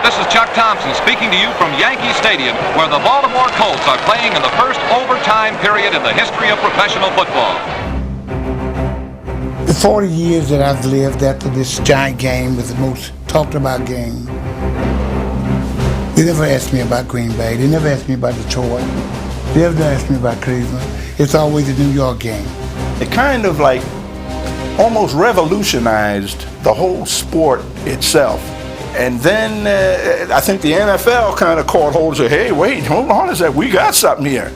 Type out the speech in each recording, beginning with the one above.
This is Chuck Thompson speaking to you from Yankee Stadium, where the Baltimore Colts are playing in the first overtime period in the history of professional football. The 40 years that I've lived after this giant game was the most talked about game. They never asked me about Green Bay. They never asked me about Detroit. They never asked me about Cleveland. It's always a New York game. It kind of like almost revolutionized the whole sport itself. And then I think the NFL kind of caught hold and said, hey, wait, hold on a sec, we got something here.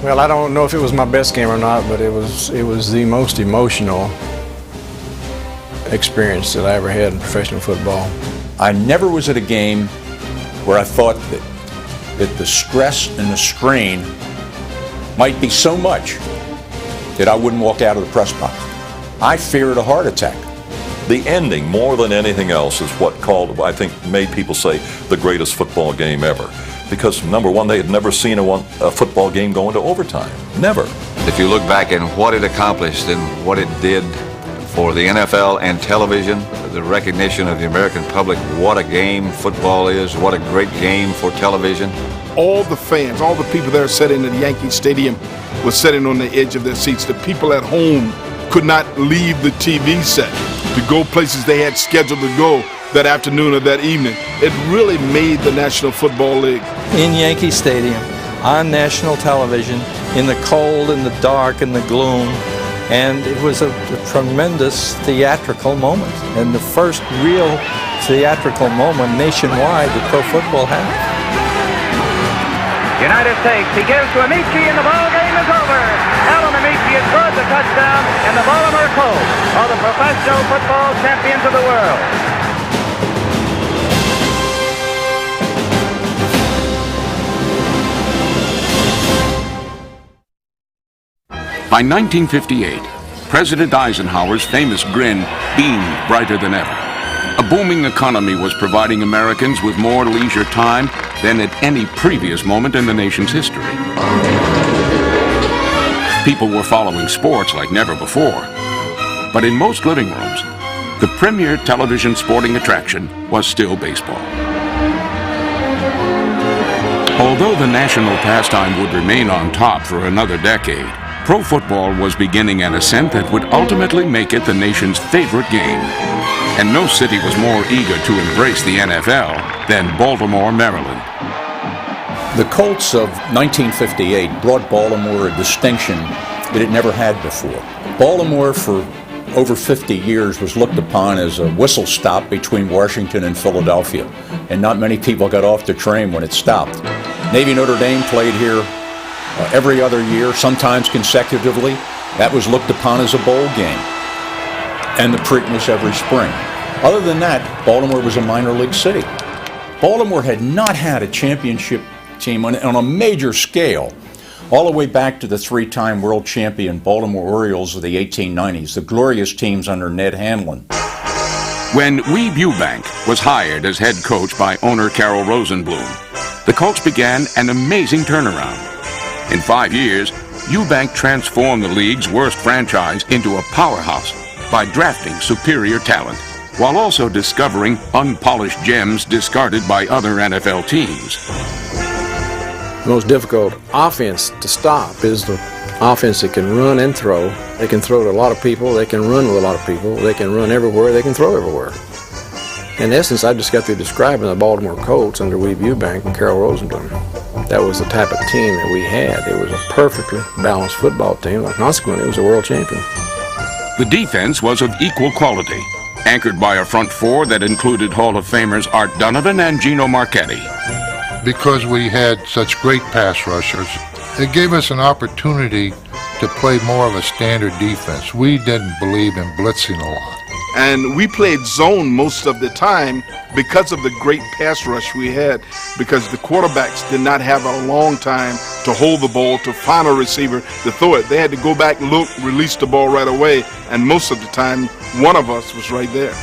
Well, I don't know if it was my best game or not, but it was the most emotional experience that I ever had in professional football. I never was at a game where I thought that the stress and the strain might be so much that I wouldn't walk out of the press box. I feared a heart attack. The ending, more than anything else, is what I think made people say the greatest football game ever. Because, number one, they had never seen a football game go into overtime. Never. If you look back at what it accomplished and what it did for the NFL and television, the recognition of the American public, what a game football is, what a great game for television. All the fans, all the people there sitting in the Yankee Stadium were sitting on the edge of their seats. The people at home could not leave the TV set to go places they had scheduled to go that afternoon or that evening. It really made the National Football League. In Yankee Stadium, on national television, in the cold and the dark and the gloom, and it was a tremendous theatrical moment, and the first real theatrical moment nationwide that pro football had. United States, he gives to Amici, and the ball game is over. Alan Amici has scored the touchdown, and the Baltimore Colts are the professional football champions of the world. By 1958, President Eisenhower's famous grin beamed brighter than ever. A booming economy was providing Americans with more leisure time than at any previous moment in the nation's history. People were following sports like never before. But in most living rooms, the premier television sporting attraction was still baseball. Although the national pastime would remain on top for another decade, pro football was beginning an ascent that would ultimately make it the nation's favorite game. And no city was more eager to embrace the NFL than Baltimore, Maryland. The Colts of 1958 brought Baltimore a distinction that it never had before. Baltimore, for over 50 years, was looked upon as a whistle stop between Washington and Philadelphia, and not many people got off the train when it stopped. Navy Notre Dame played here every other year, sometimes consecutively. That was looked upon as a bowl game. And the Preakness every spring. Other than that, Baltimore was a minor league city. Baltimore had not had a championship team on a major scale all the way back to the three-time world champion Baltimore Orioles of the 1890s, the glorious teams under Ned Hanlon. When Weeb Ewbank was hired as head coach by owner Carroll Rosenblum, the Colts began an amazing turnaround. In 5 years, Ewbank transformed the league's worst franchise into a powerhouse by drafting superior talent, while also discovering unpolished gems discarded by other NFL teams. The most difficult offense to stop is the offense that can run and throw. They can throw to a lot of people, they can run with a lot of people, they can run everywhere, they can throw everywhere. In essence, I just got through describing the Baltimore Colts under Weeb Ewbank and Carroll Rosenblum. That was the type of team that we had. It was a perfectly balanced football team. Consequently, it was a world champion. The defense was of equal quality, anchored by a front four that included Hall of Famers Art Donovan and Gino Marchetti. Because we had such great pass rushers, it gave us an opportunity to play more of a standard defense. We didn't believe in blitzing a lot. And we played zone most of the time because of the great pass rush we had, because the quarterbacks did not have a long time to hold the ball, to find a receiver, to throw it. They had to go back, look, release the ball right away, and most of the time, one of us was right there.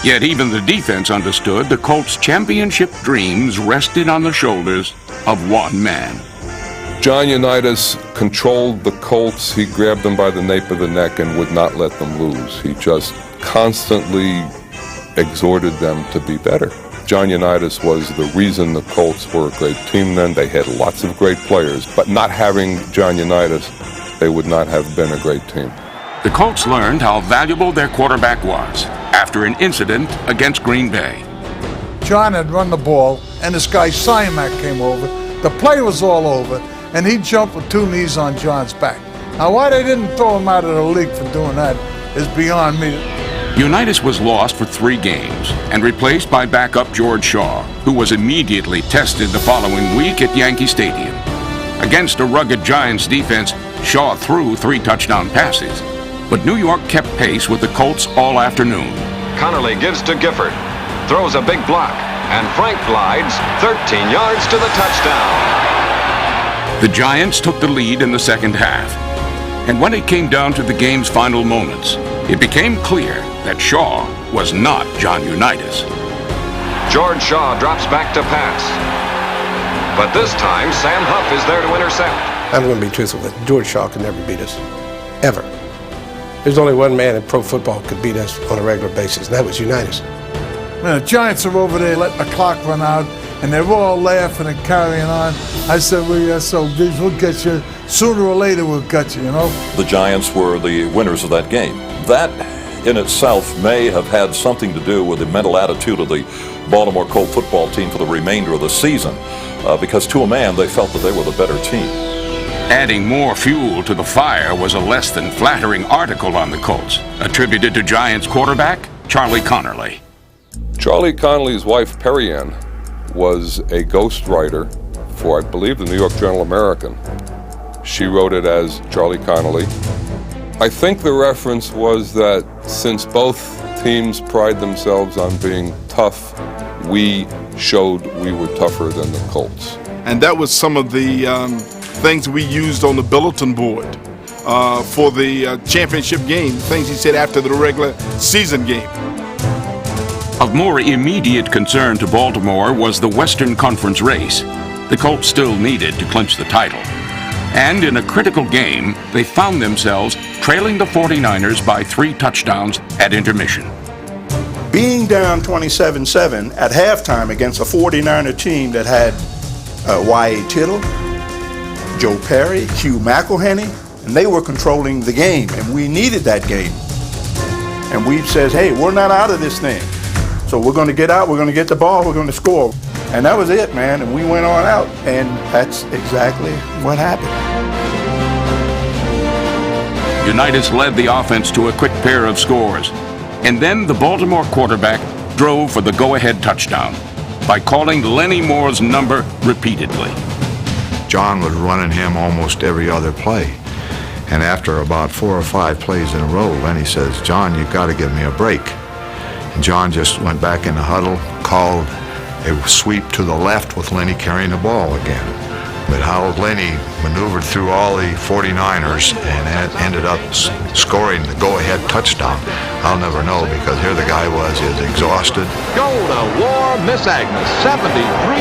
Yet even the defense understood the Colts' championship dreams rested on the shoulders of one man. John Unitas controlled the Colts. He grabbed them by the nape of the neck and would not let them lose. He just constantly exhorted them to be better. John Unitas was the reason the Colts were a great team then. They had lots of great players, but not having John Unitas, they would not have been a great team. The Colts learned how valuable their quarterback was after an incident against Green Bay. John had run the ball, and this guy Simak came over. The play was all over, and he jumped with 2 knees on John's back. Now, why they didn't throw him out of the league for doing that is beyond me. Unitas was lost for 3 games and replaced by backup George Shaw, who was immediately tested the following week at Yankee Stadium. Against a rugged Giants defense, Shaw threw 3 touchdown passes, but New York kept pace with the Colts all afternoon. Connerly gives to Gifford, throws a big block, and Frank glides 13 yards to the touchdown. The Giants took the lead in the second half, and when it came down to the game's final moments, it became clear that Shaw was not John Unitas. George Shaw drops back to pass, but this time Sam Huff is there to intercept. I'm going to be truthful with you. George Shaw could never beat us, ever. There's only one man in pro football could beat us on a regular basis, and that was Unitas. Man, the Giants are over there letting the clock run out, and they're all laughing and carrying on. I said, we are so big, we'll get you. Sooner or later, we'll get you, you know? The Giants were the winners of that game. That in itself may have had something to do with the mental attitude of the Baltimore Colt football team for the remainder of the season, because to a man, they felt that they were the better team. Adding more fuel to the fire was a less than flattering article on the Colts, attributed to Giants quarterback Charlie Connerly. Charlie Connelly's wife, Perry Ann, was a ghostwriter for, I believe, the New York Journal-American. She wrote it as Charlie Connelly. I think the reference was that since both teams pride themselves on being tough, we showed we were tougher than the Colts. And that was some of the things we used on the bulletin board for the championship game, things he said after the regular season game. Of more immediate concern to Baltimore was the Western Conference race. The Colts still needed to clinch the title. And in a critical game, they found themselves trailing the 49ers by 3 touchdowns at intermission. Being down 27-7 at halftime against a 49er team that had Y.A. Tittle, Joe Perry, Hugh McElhenney, and they were controlling the game, and we needed that game. And we said, hey, we're not out of this thing. So we're going to get out, we're going to get the ball, we're going to score. And that was it, man, and we went on out, and that's exactly what happened. Unitas led the offense to a quick pair of scores, and then the Baltimore quarterback drove for the go-ahead touchdown by calling Lenny Moore's number repeatedly. John was running him almost every other play, and after about 4 or 5 plays in a row, Lenny says, John, you've got to give me a break. And John just went back in the huddle, called a sweep to the left with Lenny carrying the ball again. But how Lenny maneuvered through all the 49ers and ended up scoring the go-ahead touchdown, I'll never know, because here the guy is exhausted. Go to war, Miss Agnes. 73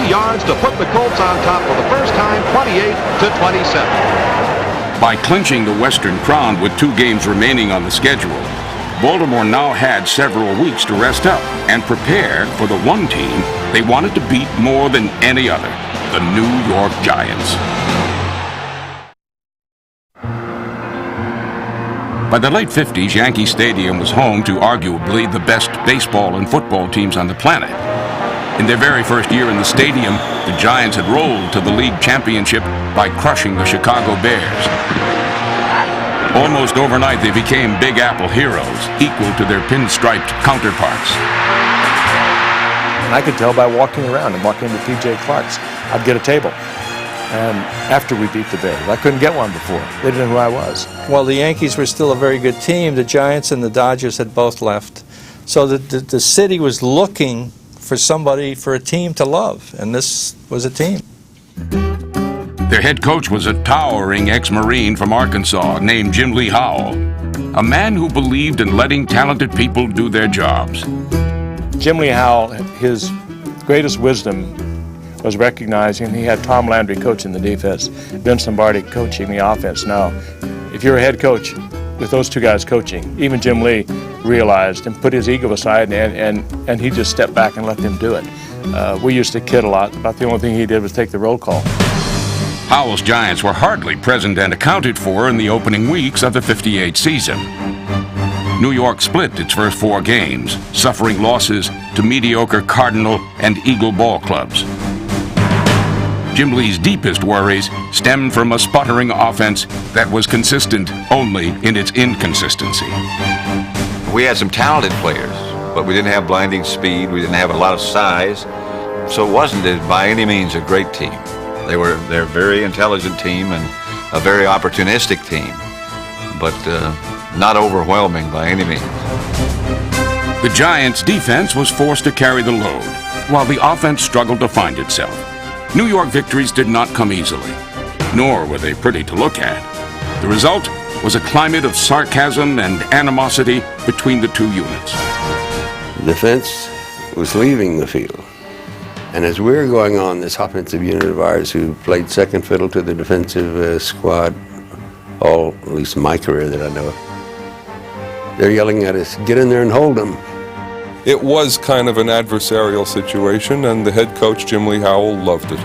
yards to put the Colts on top for the first time, 28-27. By clinching the Western Crown with 2 games remaining on the schedule, Baltimore now had several weeks to rest up and prepare for the one team they wanted to beat more than any other, the New York Giants. By the late 50s, Yankee Stadium was home to arguably the best baseball and football teams on the planet. In their very first year in the stadium, the Giants had rolled to the league championship by crushing the Chicago Bears. Almost overnight, they became Big Apple heroes, equal to their pinstriped counterparts. And I could tell by walking around and walking into P.J. Clark's, I'd get a table. And after we beat the Bears, I couldn't get one before. They didn't know who I was. While the Yankees were still a very good team, the Giants and the Dodgers had both left. So the city was looking for somebody, for a team to love, and this was a team. Their head coach was a towering ex-Marine from Arkansas named Jim Lee Howell, a man who believed in letting talented people do their jobs. Jim Lee Howell, his greatest wisdom was recognizing he had Tom Landry coaching the defense, Vince Lombardi coaching the offense. Now, if you're a head coach with those 2 guys coaching, even Jim Lee realized and put his ego aside, and he just stepped back and let them do it. We used to kid a lot. About the only thing he did was take the roll call. Howell's Giants were hardly present and accounted for in the opening weeks of the '58 season. New York split its first 4 games, suffering losses to mediocre Cardinal and Eagle ball clubs. Jim Lee's deepest worries stemmed from a sputtering offense that was consistent only in its inconsistency. We had some talented players, but we didn't have blinding speed. We didn't have a lot of size. So it wasn't by any means a great team. They're a very intelligent team and a very opportunistic team, but not overwhelming by any means. The Giants' defense was forced to carry the load, while the offense struggled to find itself. New York victories did not come easily, nor were they pretty to look at. The result was a climate of sarcasm and animosity between the two units. The defense was leaving the field. And as we were going on, this offensive unit of ours who played second fiddle to the defensive squad, at least in my career that I know of, they're yelling at us, get in there and hold them. It was kind of an adversarial situation, and the head coach, Jim Lee Howell, loved it.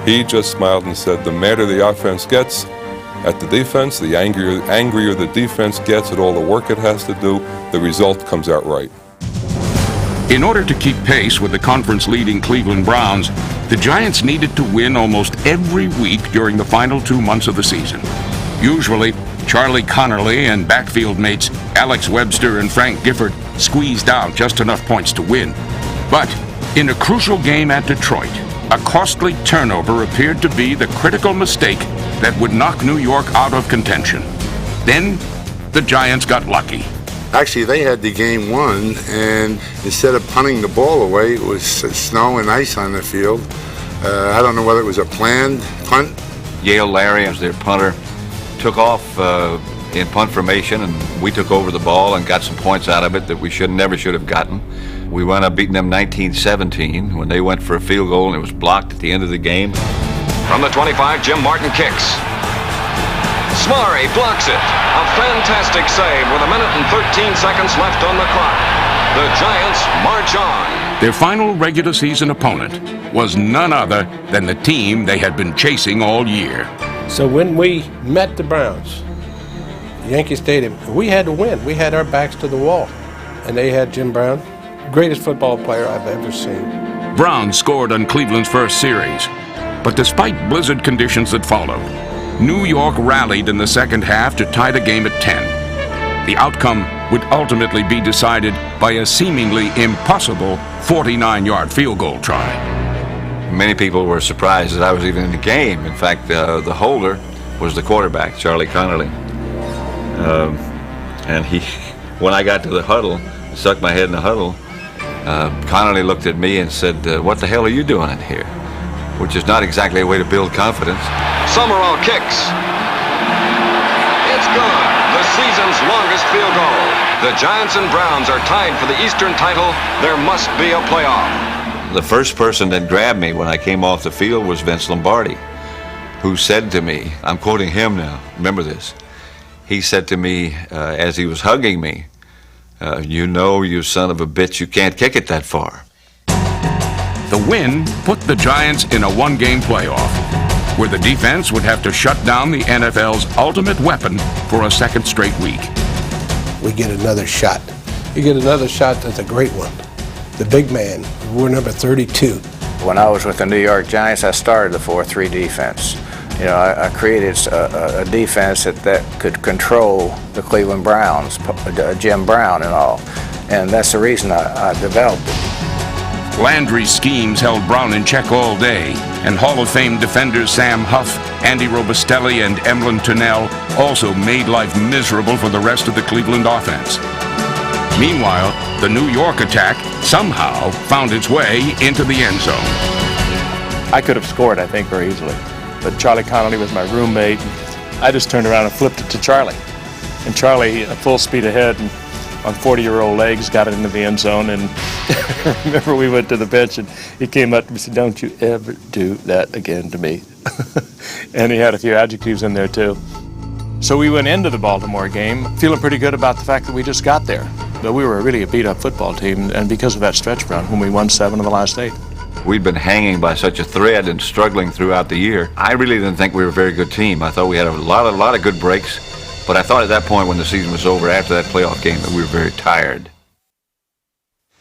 He just smiled and said, the madder the offense gets at the defense, the angrier the defense gets at all the work it has to do, the result comes out right. In order to keep pace with the conference-leading Cleveland Browns, the Giants needed to win almost every week during the final 2 months of the season. Usually, Charlie Connerly and backfield mates Alex Webster and Frank Gifford squeezed out just enough points to win. But in a crucial game at Detroit, a costly turnover appeared to be the critical mistake that would knock New York out of contention. Then, the Giants got lucky. Actually, they had the game won, and instead of punting the ball away, it was snow and ice on the field. I don't know whether it was a planned punt. Yale Larry, as their punter, took off in punt formation, and we took over the ball and got some points out of it that we never should have gotten. We wound up beating them 19-17 when they went for a field goal, and it was blocked at the end of the game. From the 25, Jim Martin kicks. Smari blocks it. A fantastic save with 1 minute and 13 seconds left on the clock. The Giants march on. Their final regular season opponent was none other than the team they had been chasing all year. So when we met the Browns, Yankee Stadium, we had to win. We had our backs to the wall. And they had Jim Brown, greatest football player I've ever seen. Brown scored on Cleveland's first series, but despite blizzard conditions that followed, New York rallied in the second half to tie the game at 10. The outcome would ultimately be decided by a seemingly impossible 49-yard field goal try. Many people were surprised that I was even in the game. In fact, the holder was the quarterback, Charlie Connerly. And when I got to the huddle, stuck my head in the huddle, Connerly looked at me and said, what the hell are you doing in here? Which is not exactly a way to build confidence. Summerall kicks. It's good. The season's longest field goal. The Giants and Browns are tied for the Eastern title. There must be a playoff. The first person that grabbed me when I came off the field was Vince Lombardi, who said to me, I'm quoting him now, remember this, he said to me as he was hugging me, you know, you son of a bitch, you can't kick it that far. The win put the Giants in a one-game playoff, where the defense would have to shut down the NFL's ultimate weapon for a second straight week. We get another shot. You get another shot that's a great one. The big man, we're number 32. When I was with the New York Giants, I started the 4-3 defense. You know, I created a defense that could control the Cleveland Browns, Jim Brown and all. And that's the reason I developed it. Landry's schemes held Brown in check all day, and Hall of Fame defenders Sam Huff, Andy Robustelli, and Emlyn Tunnell also made life miserable for the rest of the Cleveland offense. Meanwhile, the New York attack somehow found its way into the end zone. I could have scored, I think, very easily. But Charlie Connerly was my roommate. I just turned around and flipped it to Charlie. And Charlie, at full speed ahead, and on 40-year-old legs, got it into the end zone. And I remember we went to the bench, and he came up to me and said, don't you ever do that again to me. And he had a few adjectives in there, too. So we went into the Baltimore game feeling pretty good about the fact that we just got there. But we were really a beat-up football team, and because of that stretch run when we won 7 of the last 8. We'd been hanging by such a thread and struggling throughout the year. I really didn't think we were a very good team. I thought we had a lot of good breaks, but I thought at that point when the season was over, after that playoff game, that we were very tired.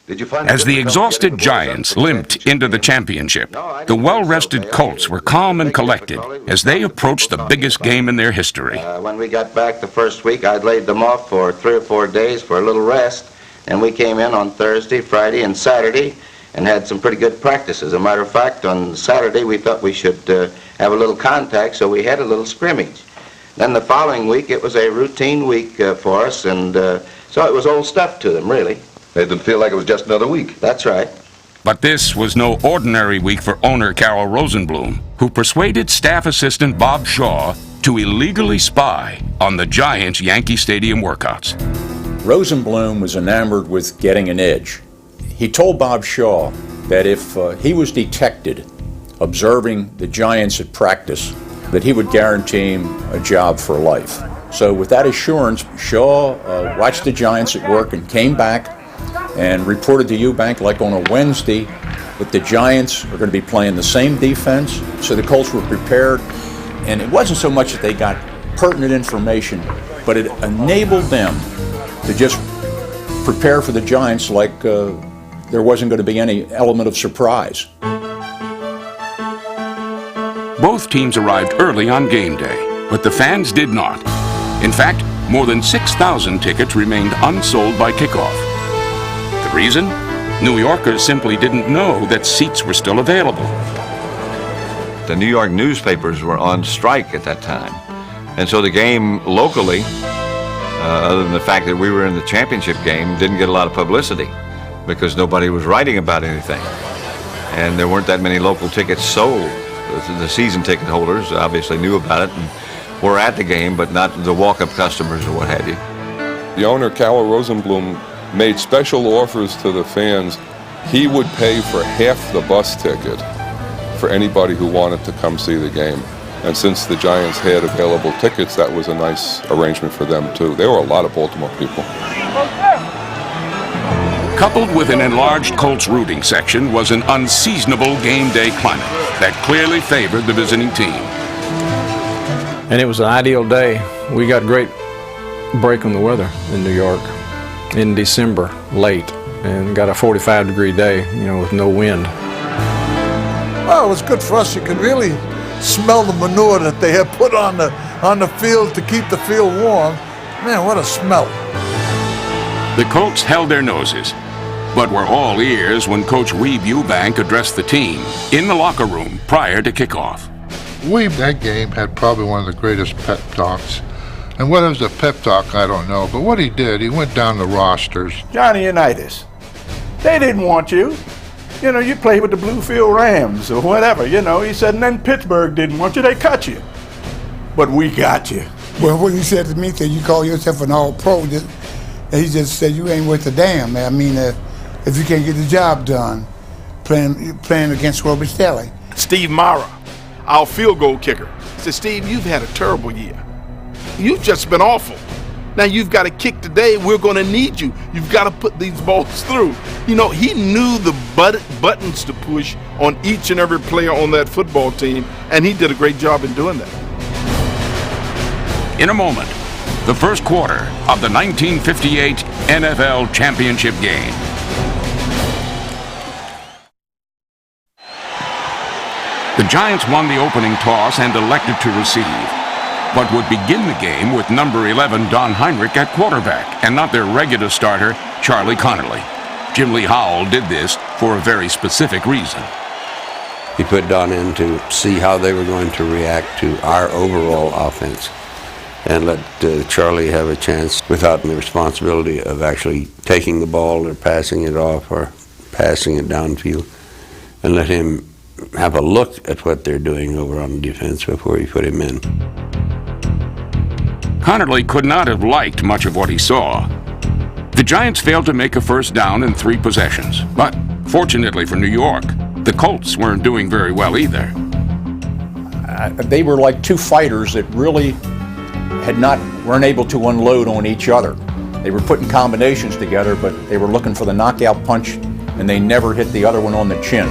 As the exhausted Giants limped into the championship, the well-rested Colts were calm and collected as they approached the biggest game in their history. When we got back the first week, I'd laid them off for 3 or 4 days for a little rest, and we came in on Thursday, Friday, and Saturday and had some pretty good practices. As a matter of fact, on Saturday we thought we should have a little contact, so we had a little scrimmage. Then the following week, it was a routine week for us, and so it was old stuff to them, really. Made them feel like it was just another week. That's right. But this was no ordinary week for owner Carroll Rosenblum, who persuaded staff assistant Bob Shaw to illegally spy on the Giants' Yankee Stadium workouts. Rosenblum was enamored with getting an edge. He told Bob Shaw that if he was detected observing the Giants at practice, that he would guarantee him a job for life. So with that assurance, Shaw watched the Giants at work and came back and reported to Eubank like on a Wednesday that the Giants are going to be playing the same defense, so the Colts were prepared. And it wasn't so much that they got pertinent information, but it enabled them to just prepare for the Giants like there wasn't going to be any element of surprise. Both teams arrived early on game day, but the fans did not. In fact, more than 6,000 tickets remained unsold by kickoff. The reason? New Yorkers simply didn't know that seats were still available. The New York newspapers were on strike at that time. And so the game locally, other than the fact that we were in the championship game, didn't get a lot of publicity because nobody was writing about anything. And there weren't that many local tickets sold. The season ticket holders obviously knew about it and were at the game, but not the walk-up customers or what have you. The owner, Carroll Rosenblum, made special offers to the fans. He would pay for half the bus ticket for anybody who wanted to come see the game. And since the Giants had available tickets, that was a nice arrangement for them too. There were a lot of Baltimore people. Coupled with an enlarged Colts rooting section was an unseasonable game day climate that clearly favored the visiting team. And it was an ideal day. We got great break on the weather in New York in December, late, and got a 45-degree day, with no wind. Well, it was good for us. You could really smell the manure that they had put on the field to keep the field warm. Man, what a smell. The Colts held their noses, but were all ears when Coach Weeb Eubank addressed the team in the locker room prior to kickoff. Weeb, that game, had probably one of the greatest pep talks. And what was a pep talk, I don't know. But what he did, he went down the rosters. Johnny Unitas, they didn't want you. You played with the Bluefield Rams or whatever, He said, and then Pittsburgh didn't want you, they cut you. But we got you. Well, what he said to me, said, you call yourself an all-pro, and he just said, you ain't worth a damn. I mean, if you can't get the job done, playing against Roby Stelly. Steve Mara, our field goal kicker, said, Steve, you've had a terrible year. You've just been awful. Now you've got to kick today. We're going to need you. You've got to put these balls through. He knew the buttons to push on each and every player on that football team, and he did a great job in doing that. In a moment, the first quarter of the 1958 NFL Championship game. The Giants won the opening toss and elected to receive, but would begin the game with number 11 Don Heinrich at quarterback and not their regular starter, Charlie Connolly. Jim Lee Howell did this for a very specific reason. He put Don in to see how they were going to react to our overall offense and let Charlie have a chance without the responsibility of actually taking the ball or passing it off or passing it downfield, and let him have a look at what they're doing over on defense before he put him in. Connolly could not have liked much of what he saw. The Giants failed to make a first down in 3 possessions, but fortunately for New York, the Colts weren't doing very well either. They were like two fighters that really weren't able to unload on each other. They were putting combinations together, but they were looking for the knockout punch, and they never hit the other one on the chin.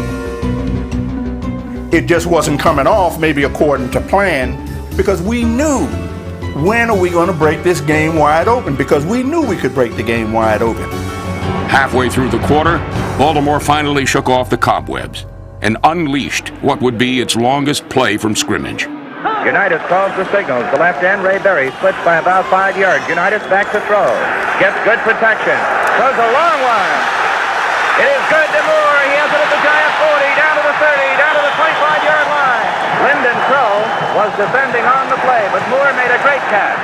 It just wasn't coming off maybe according to plan because we knew when are we going to break this game wide open, because we knew we could break the game wide open. Halfway through the quarter, Baltimore finally shook off the cobwebs and unleashed what would be its longest play from scrimmage. Unitas calls the signals. The left end, Ray Berry, splits by about 5 yards. Unitas back to throw. Gets good protection. Throws a long one. It is good to Moore. He has it at the Giant 40, down to the 30, down to the 25-yard line. Lyndon Crow was defending on the play, but Moore made a great catch.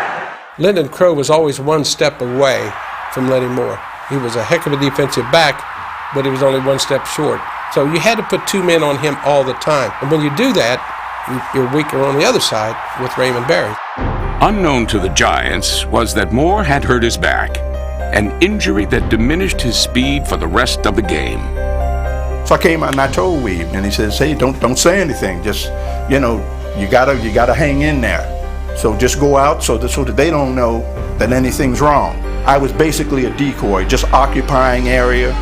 Lyndon Crow was always one step away from Lenny Moore. He was a heck of a defensive back, but he was only one step short. So you had to put 2 men on him all the time. And when you do that, you're weaker on the other side with Raymond Berry. Unknown to the Giants was that Moore had hurt his back, an injury that diminished his speed for the rest of the game. So I came out and I told Weave, and he says, "Hey, don't say anything. Just, you gotta hang in there. So just go out so that they don't know that anything's wrong." I was basically a decoy, just occupying area.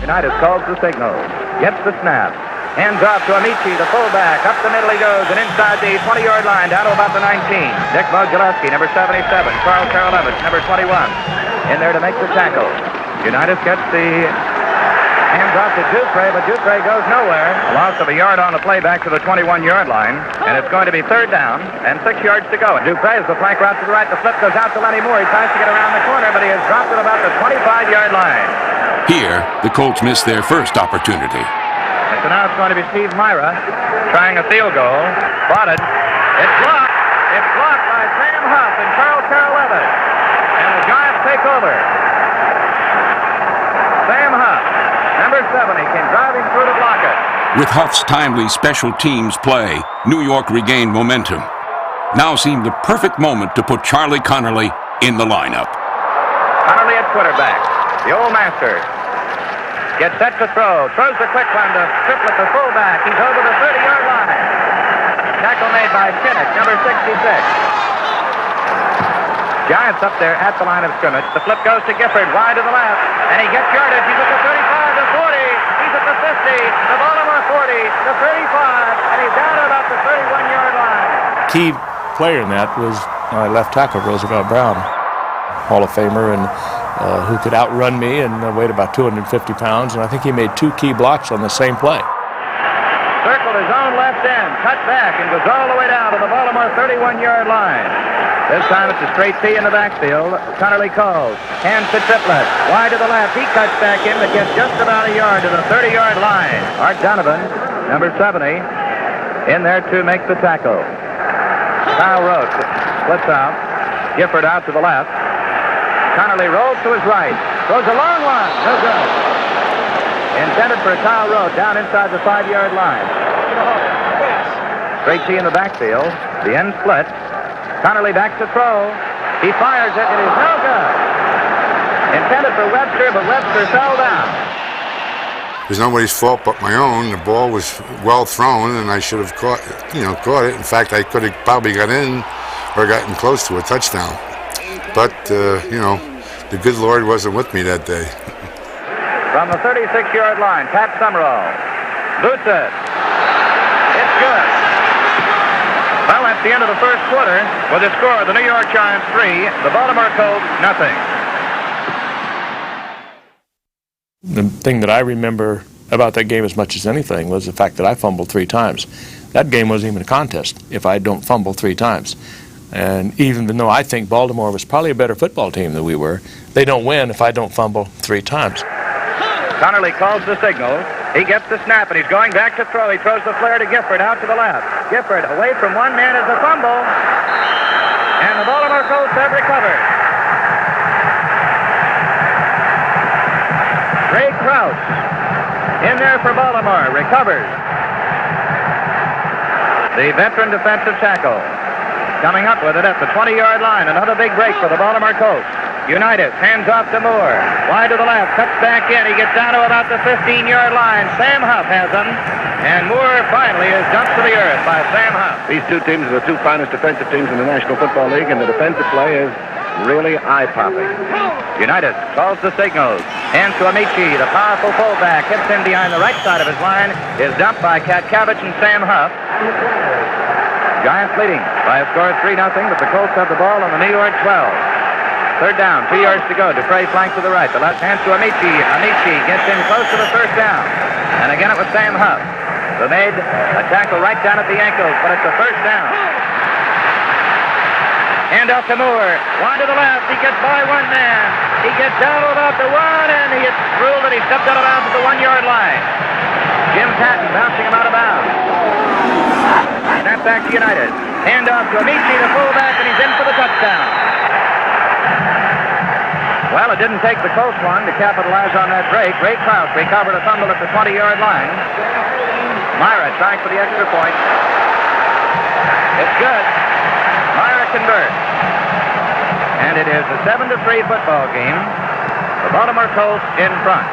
Unitas calls the signal. Gets the snap. Hands off to Amici, the fullback. Up the middle he goes, and inside the 20-yard line, down to about the 19. Dick Mogilewski, number 77. Carl Karolevich, number 21. In there to make the tackle. Unitas gets the hands off to Dupre, but Dupre goes nowhere. A loss of a yard on the play back to the 21-yard line, and it's going to be 3rd down and 6 yards to go. And Dupre is the flank route to the right. The flip goes out to Lenny Moore. He tries to get around the corner, but he has dropped it about the 25-yard line. Here, the Colts missed their first opportunity. So now it's going to be Steve Myra trying a field goal. Spotted. It's blocked. It's blocked by Sam Huff and Carl Karolevich. And the Giants take over. Sam Huff, number 70, came driving through to block it. With Huff's timely special teams play, New York regained momentum. Now seemed the perfect moment to put Charlie Connerly in the lineup. Connerly at quarterback. The old master. Gets set to throw. Throws the quick one to Triplett, the fullback. He's over the 30-yard line. Tackle made by Kinnick, number 66. Giants up there at the line of scrimmage. The flip goes to Gifford, wide to the left. And he gets yardage. He's at the 35, the 40. He's at the 50, the Baltimore 40, the 35. And he's down to about the 31-yard line. Key player in that was left tackle Roosevelt Brown, Hall of Famer, and who could outrun me and weighed about 250 pounds, and I think he made 2 key blocks on the same play. Circled his own left end, cut back, and goes all the way down to the Baltimore 31-yard line. This time it's a straight T in the backfield. Connerly calls. Hands to Triplett. Wide to the left. He cuts back in, but gets just about a yard to the 30-yard line. Art Donovan, number 70, in there to make the tackle. Kyle Roach splits out. Gifford out to the left. Connerly rolls to his right. Throws a long one. No good. Intended for Kyle Roach down inside the 5-yard line. Straight T in the backfield. The end split. Connerly back to throw. He fires it. It is no good. Intended for Webster, but Webster fell down. It was nobody's fault but my own. The ball was well thrown, and I should have caught it. In fact, I could have probably got in or gotten close to a touchdown. But, the good Lord wasn't with me that day. From the 36-yard line, Pat Summerall boots it. It's good. Well, that's the end of the first quarter with the score of the New York Giants 3, the Baltimore Colts nothing. The thing that I remember about that game as much as anything was the fact that I fumbled 3 times. That game wasn't even a contest if I don't fumble 3 times. And even though I think Baltimore was probably a better football team than we were, they don't win if I don't fumble 3 times. Connerly calls the signal. He gets the snap, and he's going back to throw. He throws the flare to Gifford out to the left. Gifford away from one man is a fumble. And the Baltimore Colts have recovered. Ray Krause in there for Baltimore. Recovers. The veteran defensive tackle. Coming up with it at the 20-yard line. Another big break for the Baltimore Colts. Unitas hands off to Moore. Wide to the left. Cuts back in. He gets down to about the 15-yard line. Sam Huff has him. And Moore finally is dumped to the earth by Sam Huff. These two teams are the 2 finest defensive teams in the National Football League, and the defensive play is really eye-popping. Unitas calls the signals. Hands to Amici, the powerful fullback, hits in behind the right side of his line, is dumped by Katkavich and Sam Huff. Giants leading by a score of 3-0, but the Colts have the ball on the New York 12. Third down, 2 yards to go. Dupre flank to the right. The left hands to Amici. Amici gets in close to the first down. And again it was Sam Huff who made a tackle right down at the ankles, but it's a first down. Hand off to Moore. One to the left. He gets by one man. He gets down about the one, and it's ruled that he stepped out of bounds at the 1-yard line. Jim Patton bouncing him out of bounds. Snap back to United. Hand off to Amici, the fullback, and he's in for the touchdown. Well, it didn't take the Colts one to capitalize on that break. Ray Krause recovered a fumble at the 20-yard line. Myra trying for the extra point. It's good. Myra converts. And it is a 7-3 football game. The Baltimore Colts in front.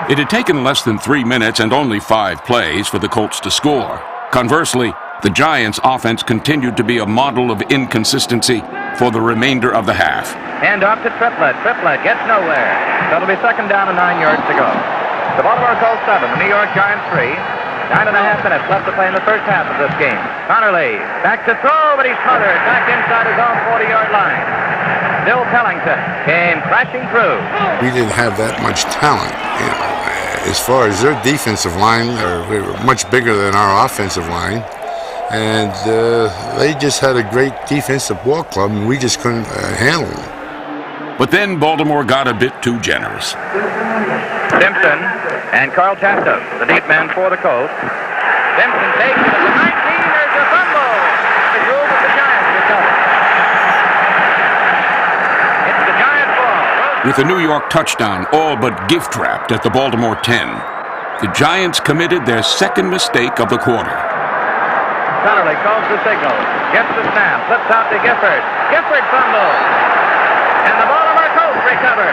It had taken less than 3 minutes and only 5 plays for the Colts to score. Conversely, the Giants' offense continued to be a model of inconsistency for the remainder of the half. Hand off to Triplett. Triplett gets nowhere. So it'll be second down and 9 yards to go. The Baltimore Colts 7, the New York Giants 3. 9.5 minutes left to play in the first half of this game. Connerly back to throw, but he's smothered back inside his own 40-yard line. Bill Pellington came crashing through. We didn't have that much talent, you know. As far as their defensive line, we were much bigger than our offensive line. And they just had a great defensive ball club, and we just couldn't handle them. But then Baltimore got a bit too generous. Simpson and Carl Tasto, the deep man for the Colts. Simpson takes it at the 19. There's a fumble. It's ruled that the Giants recover. It's the Giants' ball. With the New York touchdown all but gift-wrapped at the Baltimore 10, the Giants committed their second mistake of the quarter. Connerly calls the signal, gets the snap, flips out to Gifford. Gifford fumbles, and the Baltimore Colts recover.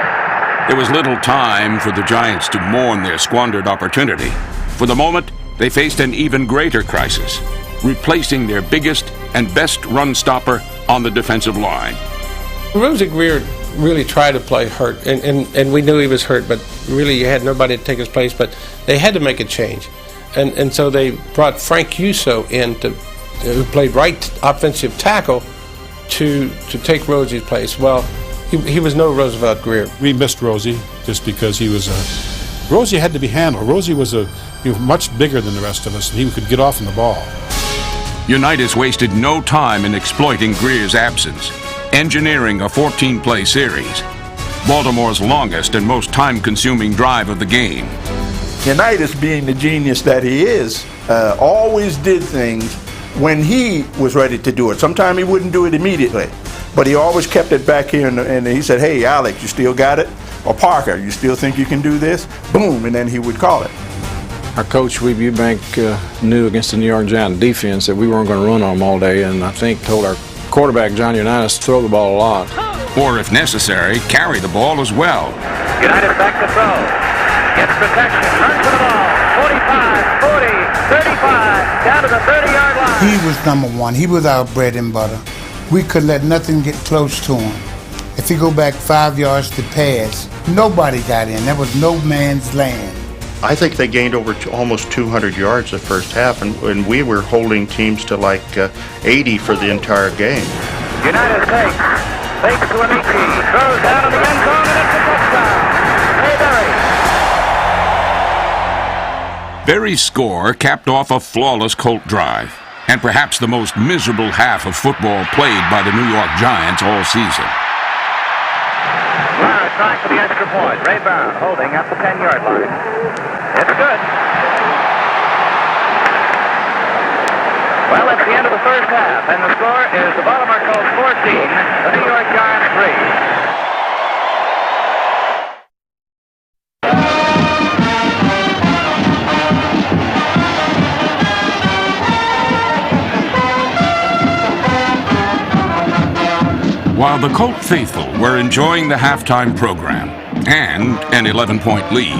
There was little time for the Giants to mourn their squandered opportunity. For the moment, they faced an even greater crisis, replacing their biggest and best run stopper on the defensive line. Rosie Greer really tried to play hurt, and we knew he was hurt, but really you had nobody to take his place, but they had to make a change. And so they brought Frank Uso in, who played right offensive tackle, to take Rosie's place. Well, he was no Roosevelt Greer. We missed Rosie just because he was Rosie had to be handled. Rosie was much bigger than the rest of us, and he could get off on the ball. Unitas wasted no time in exploiting Greer's absence, engineering a 14-play series, Baltimore's longest and most time-consuming drive of the game. Unitas, being the genius that he is, always did things when he was ready to do it. Sometimes he wouldn't do it immediately, but he always kept it back here, and he said, "Hey, Alex, you still got it?" Or "Parker, you still think you can do this?" Boom, and then he would call it. Our coach, Weeb Eubank, knew against the New York Giants defense that we weren't going to run on them all day, and I think told our quarterback, John Unitas, to throw the ball a lot. Or, if necessary, carry the ball as well. Unitas back to throw. Gets protection, runs to the ball, 45, 40, 35, down to the 30-yard line. He was number one. He was our bread and butter. We could let nothing get close to him. If he go back 5 yards to pass, nobody got in. There was no man's land. I think they gained over almost 200 yards the first half, and we were holding teams to like 80 for the entire game. Unitas fakes to Amici, throws down in the end zone, and it's a touchdown. Ray Berry. Berry's score capped off a flawless Colt drive, and perhaps the most miserable half of football played by the New York Giants all season. Brown trying for the extra point. Ray Brown holding at the 10-yard line. It's good. Well, it's the end of the first half, and the score is the Baltimore Colts 14, the New York Giants 3. While the Colt faithful were enjoying the halftime program and an 11-point lead,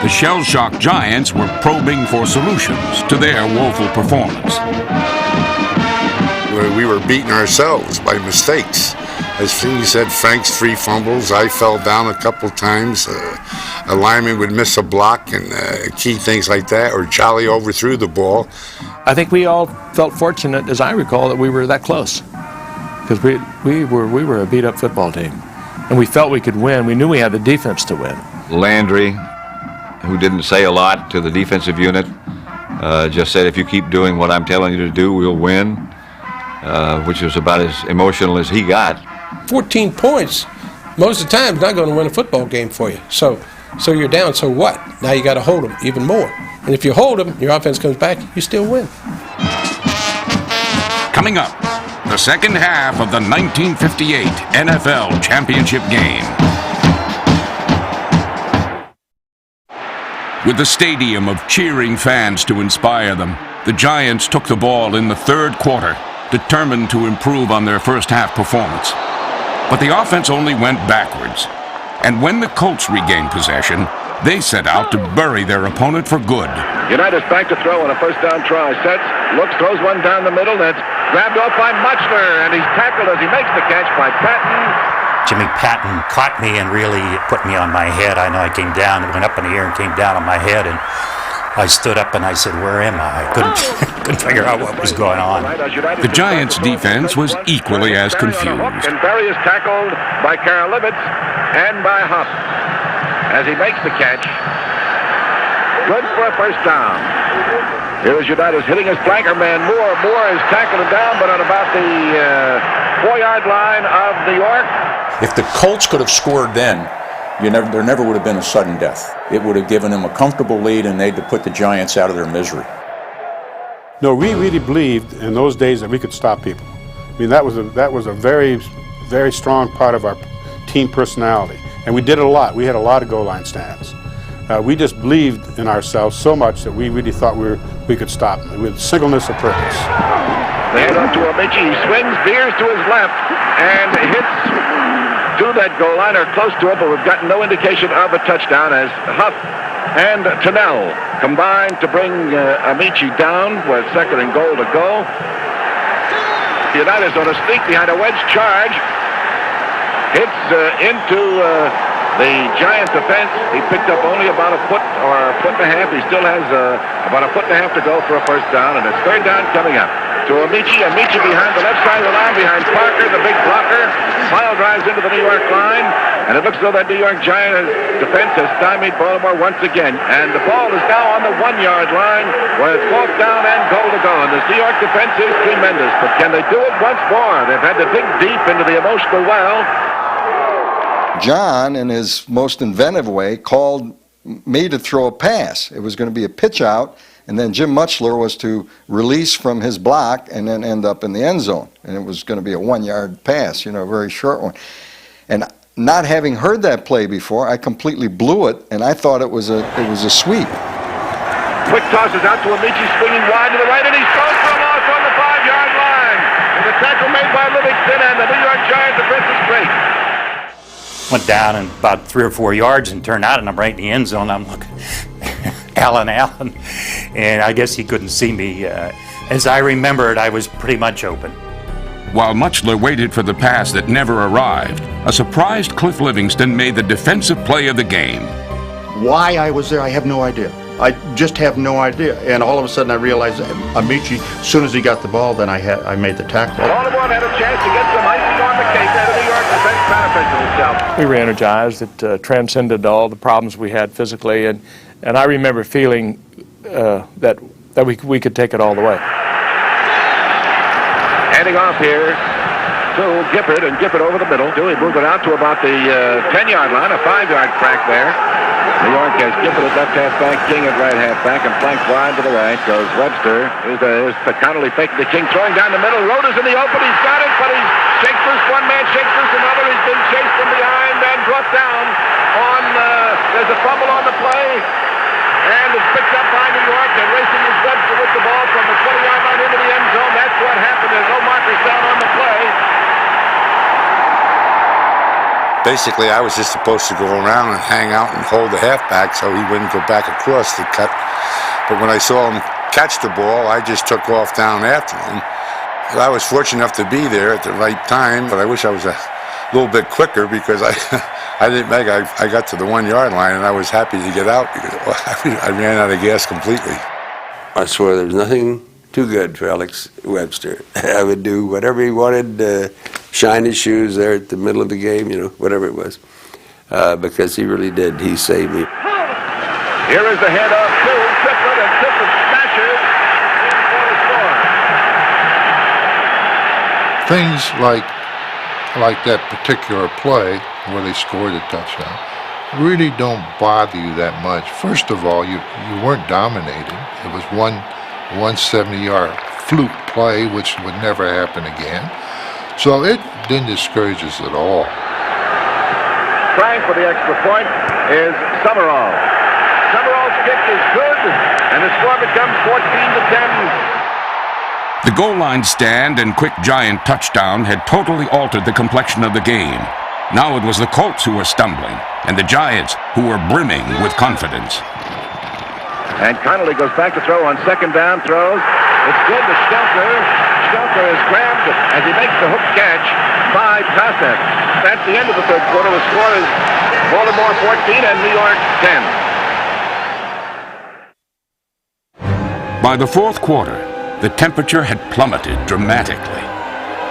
the shell-shocked Giants were probing for solutions to their woeful performance. We were beating ourselves by mistakes. As he said, Frank's 3 fumbles. I fell down a couple times. A lineman would miss a block and key things like that, or Charlie overthrew the ball. I think we all felt fortunate, as I recall, that we were that close, because we were a beat-up football team, and we felt we could win. We knew we had the defense to win. Landry, who didn't say a lot to the defensive unit, just said, if you keep doing what I'm telling you to do, we'll win, which was about as emotional as he got. 14 points, most of the time, is not going to win a football game for you. So you're down, so what? Now you got to hold them even more. And if you hold them, your offense comes back, you still win. Coming up, the second half of the 1958 NFL Championship game. With the stadium of cheering fans to inspire them, the Giants took the ball in the third quarter, determined to improve on their first half performance. But the offense only went backwards. And when the Colts regained possession, they set out to bury their opponent for good. Unitas back to throw on a first down try. Sets, looks, throws one down the middle. That's grabbed off by Mutchler, and he's tackled as he makes the catch by Patton. Jimmy Patton caught me and really put me on my head. I know I came down, went up in the air and came down on my head, and I stood up and I said, where am I? I couldn't figure out what was going on. The Giants' defense was equally as confused. And Berry is tackled by Karolevitz and by Huff as he makes the catch. Good for a first down. Here's Unitas hitting his flanker man. Moore is tackled him down, but on about the 4-yard line of New York. If the Colts could have scored then, there never would have been a sudden death. It would have given them a comfortable lead, and they'd have put the Giants out of their misery. No, we really believed in those days that we could stop people. I mean, that was a very, very strong part of our team personality, and we did it a lot. We had a lot of goal line stands. We just believed in ourselves so much that we really thought we could stop them with singleness of purpose. They hand up to Amici. He swings, veers to his left, and hits to that goal line or close to it, but we've gotten no indication of a touchdown as Huff and Tunnell combined to bring Amici down with 2nd and goal to go. Unitas on a sneak behind a wedge charge. Hits into the Giants defense. He picked up only about a foot or a foot and a half. He still has about a foot and a half to go for a first down, and it's third down coming up. To Amici behind the left side of the line, behind Parker, the big blocker. Pile drives into the New York line, and it looks as though that New York Giants defense has stymied Baltimore once again. And the ball is now on the 1-yard line, where it's 4th down and goal to go. And the New York defense is tremendous, but can they do it once more? They've had to dig deep into the emotional well. John, in his most inventive way, called me to throw a pass. It was going to be a pitch out, and then Jim Mutchler was to release from his block and then end up in the end zone. And it was going to be a 1-yard pass, a very short one. And not having heard that play before, I completely blew it, and I thought it was a sweep. Quick tosses out to Amici, swinging wide to the right, and he's thrown for a loss on the 5-yard line. And the tackle made by Livingston, and the New York Giants defense is great. Went down and about 3 or 4 yards and turned out, and I'm right in the end zone. I'm looking, Allen, and I guess he couldn't see me. As I remembered, I was pretty much open. While Mutchler waited for the pass that never arrived, a surprised Cliff Livingston made the defensive play of the game. Why I was there, I have no idea. I just have no idea. And all of a sudden I realized Amici, as soon as he got the ball, then I made the tackle. Baltimore had a chance to get some icing on the cake, and the New York defense manifested itself. We were energized. It transcended all the problems we had physically, and I remember feeling that we could take it all the way. Handing off here to Gifford, and Gifford over the middle. Dewey moved it out to about the 10-yard line, a 5-yard crack there. New York has Gifford at left halfback, King at right halfback, and flanked wide to the right goes Webster. Here's the Connolly faking the King, throwing down the middle. Rota's in the open, he's got it, but he shakes loose one man, shakes loose another. He's been chased from behind and brought down on, there's a fumble on the play, and it's picked up by New York, and racing is Webster with the ball from the 20-yard line into the end zone. That's what happened. There's no markers down on the play. Basically, I was just supposed to go around and hang out and hold the halfback so he wouldn't go back across the cut. But when I saw him catch the ball, I just took off down after him. I was fortunate enough to be there at the right time, but I wish I was little bit quicker because I didn't make. I got to the 1 yard line and I was happy to get out because I ran out of gas completely. I swear there's nothing too good for Alex Webster. I would do whatever he wanted, shine his shoes there at the middle of the game, whatever it was, because he really did. He saved me. Here is the handoff to Triplett, and Triplett smashes in for the score. Things like that particular play where they scored a touchdown really don't bother you that much. First of all, you weren't dominated. It was one 70-yard fluke play, which would never happen again. So it didn't discourage us at all. Trying for the extra point is Summerall. Summerall's kick is good, and the score becomes 14-10. The goal line stand and quick Giant touchdown had totally altered the complexion of the game. Now it was the Colts who were stumbling, and the Giants who were brimming with confidence. And Connolly goes back to throw on second down, throws. It's good to Stelter. Stelter is grabbed as he makes the hook catch by Pasek. That's the end of the third quarter. The score is Baltimore 14 and New York 10. By the fourth quarter, the temperature had plummeted dramatically.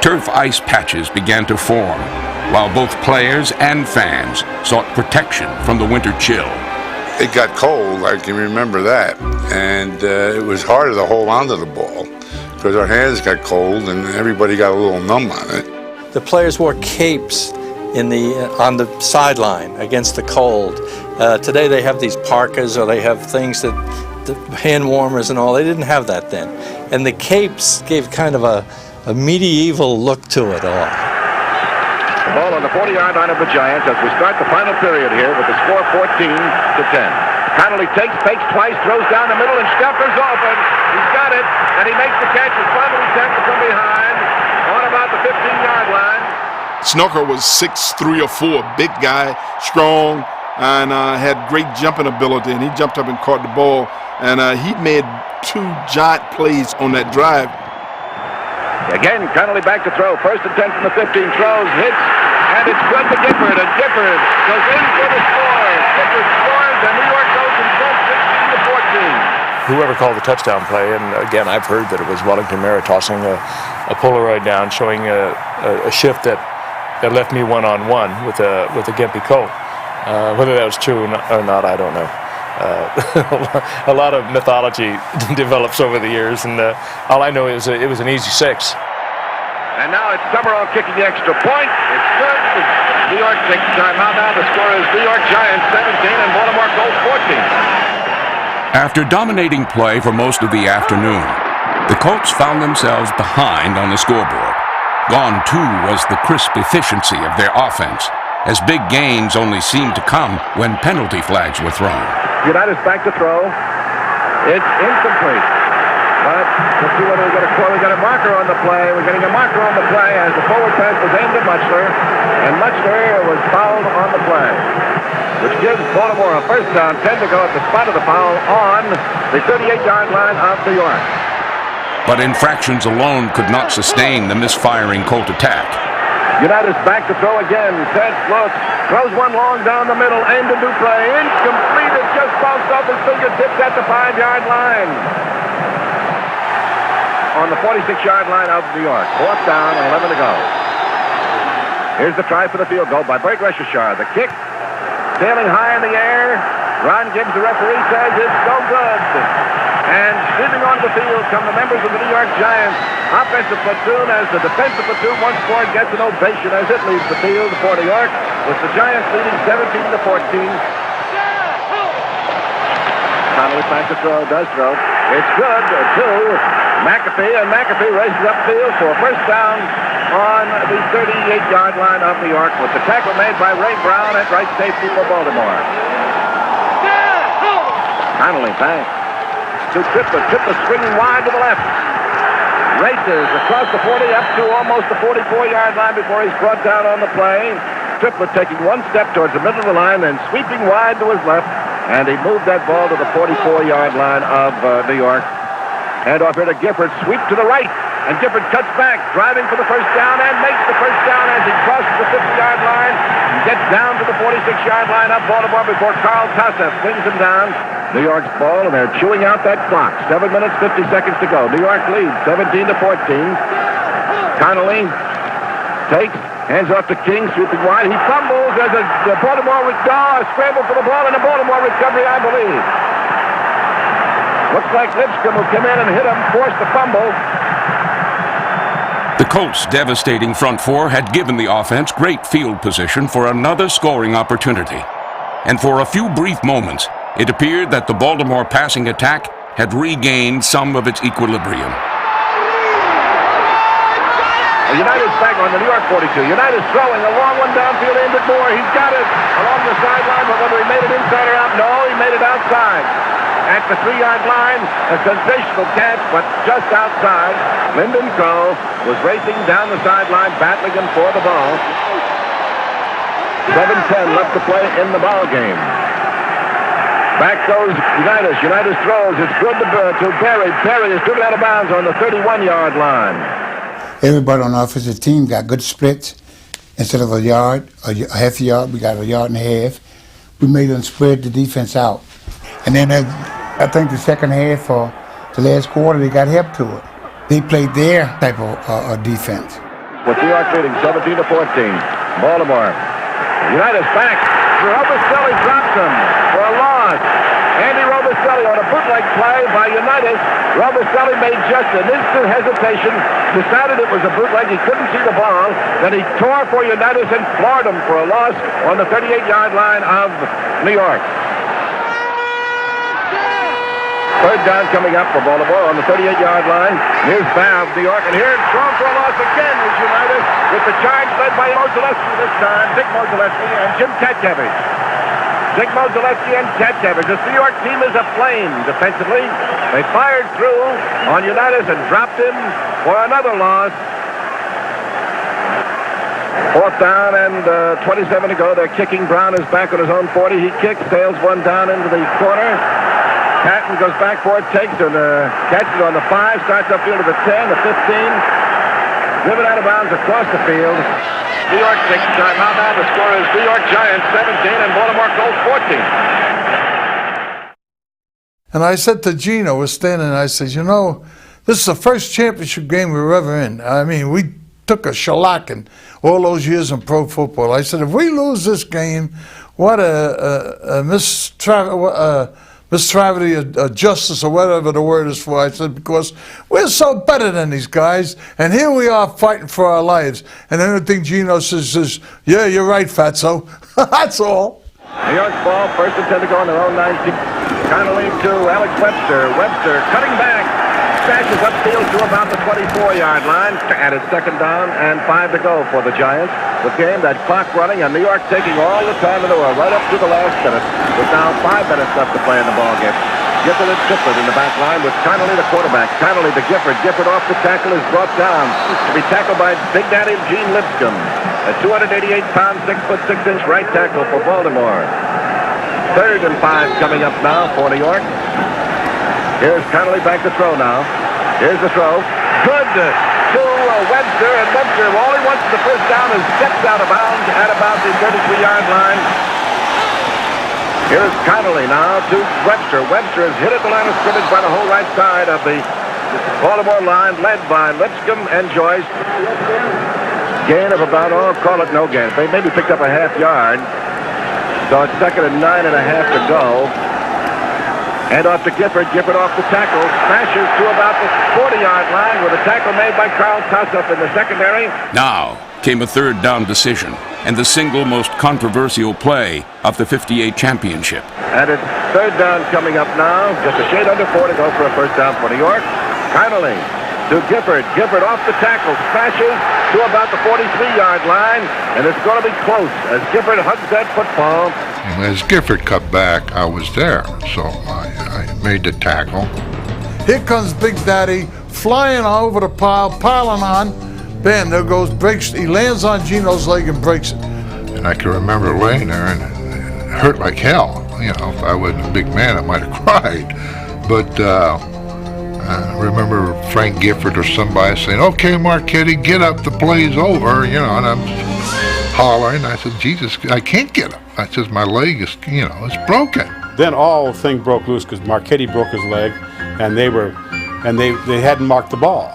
Turf ice patches began to form, while both players and fans sought protection from the winter chill. It got cold, I can remember that, and it was harder to hold onto the ball because our hands got cold and everybody got a little numb on it. The players wore capes on the sideline against the cold. Today they have these parkas, or they have things that the hand warmers and all. They didn't have that then, and the capes gave kind of a medieval look to it all. The ball on the 40-yard line of the Giants as we start the final period here with the score 14-10. Connolly fakes twice, throws down the middle, and Stelter's open. He's got it, and he makes the catch. His final attempt to come behind on about the 15-yard line. Snooker was 6'3" or 4", big guy, strong, and had great jumping ability, and he jumped up and caught the ball, and he made 2 giant plays on that drive. Again, Connolly back to throw. First and 10 from the 15, throws, hits, and it's good to Gifford, and Gifford goes in for the score. Gifford scores, and New York goes in front 16-14. Whoever called the touchdown play, and again, I've heard that it was Wellington Mara tossing a Polaroid down showing a shift that left me one-on-one with a Gimpy Colt. Whether that was true or not, I don't know. A lot of mythology develops over the years, and all I know is it was an easy 6. And now it's Summerall kicking the extra point. It's good. New York takes timeout now. The score is New York Giants 17 and Baltimore Colts 14. After dominating play for most of the afternoon, the Colts found themselves behind on the scoreboard. Gone, too, was the crisp efficiency of their offense, as big gains only seemed to come when penalty flags were thrown. Unitas back to throw. It's incomplete. But let's see whether we get a call. We got a marker on the play. We're getting a marker on the play as the forward pass was aimed at Mutchler, and Mutchler was fouled on the play, which gives Baltimore a first down, 10 to go at the spot of the foul on the 38-yard line of New York. But infractions alone could not sustain the misfiring Colt attack. Unitas back to throw again. Ted floats, throws one long down the middle, aimed to Duplay. Incomplete. It just bounced off his fingertips at the 5-yard line. On the 46-yard line of New York. 4th down and 11 to go. Here's the try for the field goal by Bert Reschishar. The kick, sailing high in the air. Ron Gibbs, the referee, says it's no good. And sweeping onto the field come the members of the New York Giants offensive platoon as the defensive platoon once more gets an ovation as it leaves the field for New York, with the Giants leading 17-14. Connolly back to throw, does throw. It's good to McAfee, and McAfee races upfield for a first down on the 38-yard line of New York, with the tackle made by Ray Brown at right safety for Baltimore. Connolly back to Triplett. Triplett swinging wide to the left. Races across the 40 up to almost the 44-yard line before he's brought down on the play. Triplett taking one step towards the middle of the line, then sweeping wide to his left, and he moved that ball to the 44-yard line of New York. Hand off here to Gifford. Sweep to the right. And Gifford cuts back, driving for the first down, and makes the first down as he crosses the 50-yard line and gets down to the 46-yard line of Baltimore before Carl Tosef swings him down. New York's ball, and they're chewing out that clock. 7 minutes, 50 seconds to go. New York leads 17-14. Connolly takes, hands off to King, sweeping wide. He fumbles as a Baltimore scramble for the ball, and a Baltimore recovery, I believe. Looks like Lipscomb will come in and hit him, force the fumble. The Colts' devastating front four had given the offense great field position for another scoring opportunity. And for a few brief moments, it appeared that the Baltimore passing attack had regained some of its equilibrium. United's back on the New York 42. United's throwing a long one downfield aimed at Moore. He's got it along the sideline, but whether he made it inside or out, no, he made it outside. At the 3-yard line, a sensational catch, but just outside. Lyndon Crow was racing down the sideline, battling him for the ball. 7:10 left to play in the ball game. Back goes Unitas. Unitas throws. It's good to Perry. Perry is driven out of bounds on the 31-yard line. Everybody on the offensive team got good splits. Instead of a yard, a half a yard, we got a yard and a half. We made them spread the defense out. And then I think the second half or the last quarter, they got help to it. They played their type of defense. With New York leading 17-14. Baltimore. Unitas back. Robicelli drops him for a loss. Andy Robicelli on a bootleg play by Unitas. Robicelli made just an instant hesitation, decided it was a bootleg. He couldn't see the ball. Then he tore for Unitas and floored him for a loss on the 38-yard line of New York. Third down coming up for Baltimore on the 38-yard line. Here's Babb, New York, and here thrown for a loss again is Unitas, with the charge led by Mozalewski this time, Dick Mozalewski and Jim Katcavage. Dick Mozalewski and Katcavage. This New York team is aflame defensively. They fired through on Unitas and dropped him for another loss. Fourth down and 27 to go. They're kicking. Brown is back on his own 40. He kicks, tails one down into the corner. Patton goes back for it, takes and catches it on the 5, starts upfield to the 10, the 15. Driven out of bounds across the field. New York takes time out now. The score is New York Giants 17 and Baltimore Colts 14. And I said to Gino, we're standing, and I said, you know, this is the first championship game we were ever in. I mean, we took a shellacking all those years in pro football. I said, if we lose this game, what a mistravity of justice or whatever the word is for. I said, because we're so better than these guys, and here we are fighting for our lives. And then I think Gino says, yeah, you're right, Fatso. That's all. New York's ball, first and 10 to go on their own 19. Connolly to Alex Webster. Webster cutting back, smashes upfield to about the 24-yard line. And it's second down and 5 to go for the Giants. The game, that clock running, and New York taking all the time in the world, right up to the last minute. With now 5 minutes left to play in the ball game. Gifford and Gifford in the back line with Connolly the quarterback. Connolly to Gifford. Gifford off the tackle is brought down to be tackled by Big Daddy Gene Lipscomb. A 288-pound, 6'6" right tackle for Baltimore. Third and 5 coming up now for New York. Here's Connolly back to throw now. Here's the throw. Good to Webster, and Webster, all he wants is the first down, and steps out of bounds at about the 33-yard line. Here's Connolly now to Webster. Webster is hit at the line of scrimmage by the whole right side of the Baltimore line, led by Lipscomb and Joyce. Gain of about, call it no gain. They maybe picked up a half yard. So it's second and 9.5 to go. Hand off to Gifford. Gifford off the tackle. Smashes to about the 40-yard line with a tackle made by Carl Tossup in the secondary. Now came a third down decision and the single most controversial play of the 58 championship. And it's third down coming up now. Just a shade under 4 to go for a first down for New York. Connolly to Gifford. Gifford off the tackle. Smashes to about the 43-yard line. And it's going to be close as Gifford hugs that football. And as Gifford cut back, I was there, so I made the tackle. Here comes Big Daddy flying over the pile, piling on. Bam, there goes, breaks. He lands on Gino's leg and breaks it. And I can remember laying there, and it hurt like hell. You know, if I wasn't a big man, I might have cried. But I remember Frank Gifford or somebody saying, "Okay, Marchetti, get up, the play's over," and I'm hollering. I said, "Jesus, I can't get up." I said, "My leg is, it's broken." Then all thing broke loose because Marchetti broke his leg, and they hadn't marked the ball.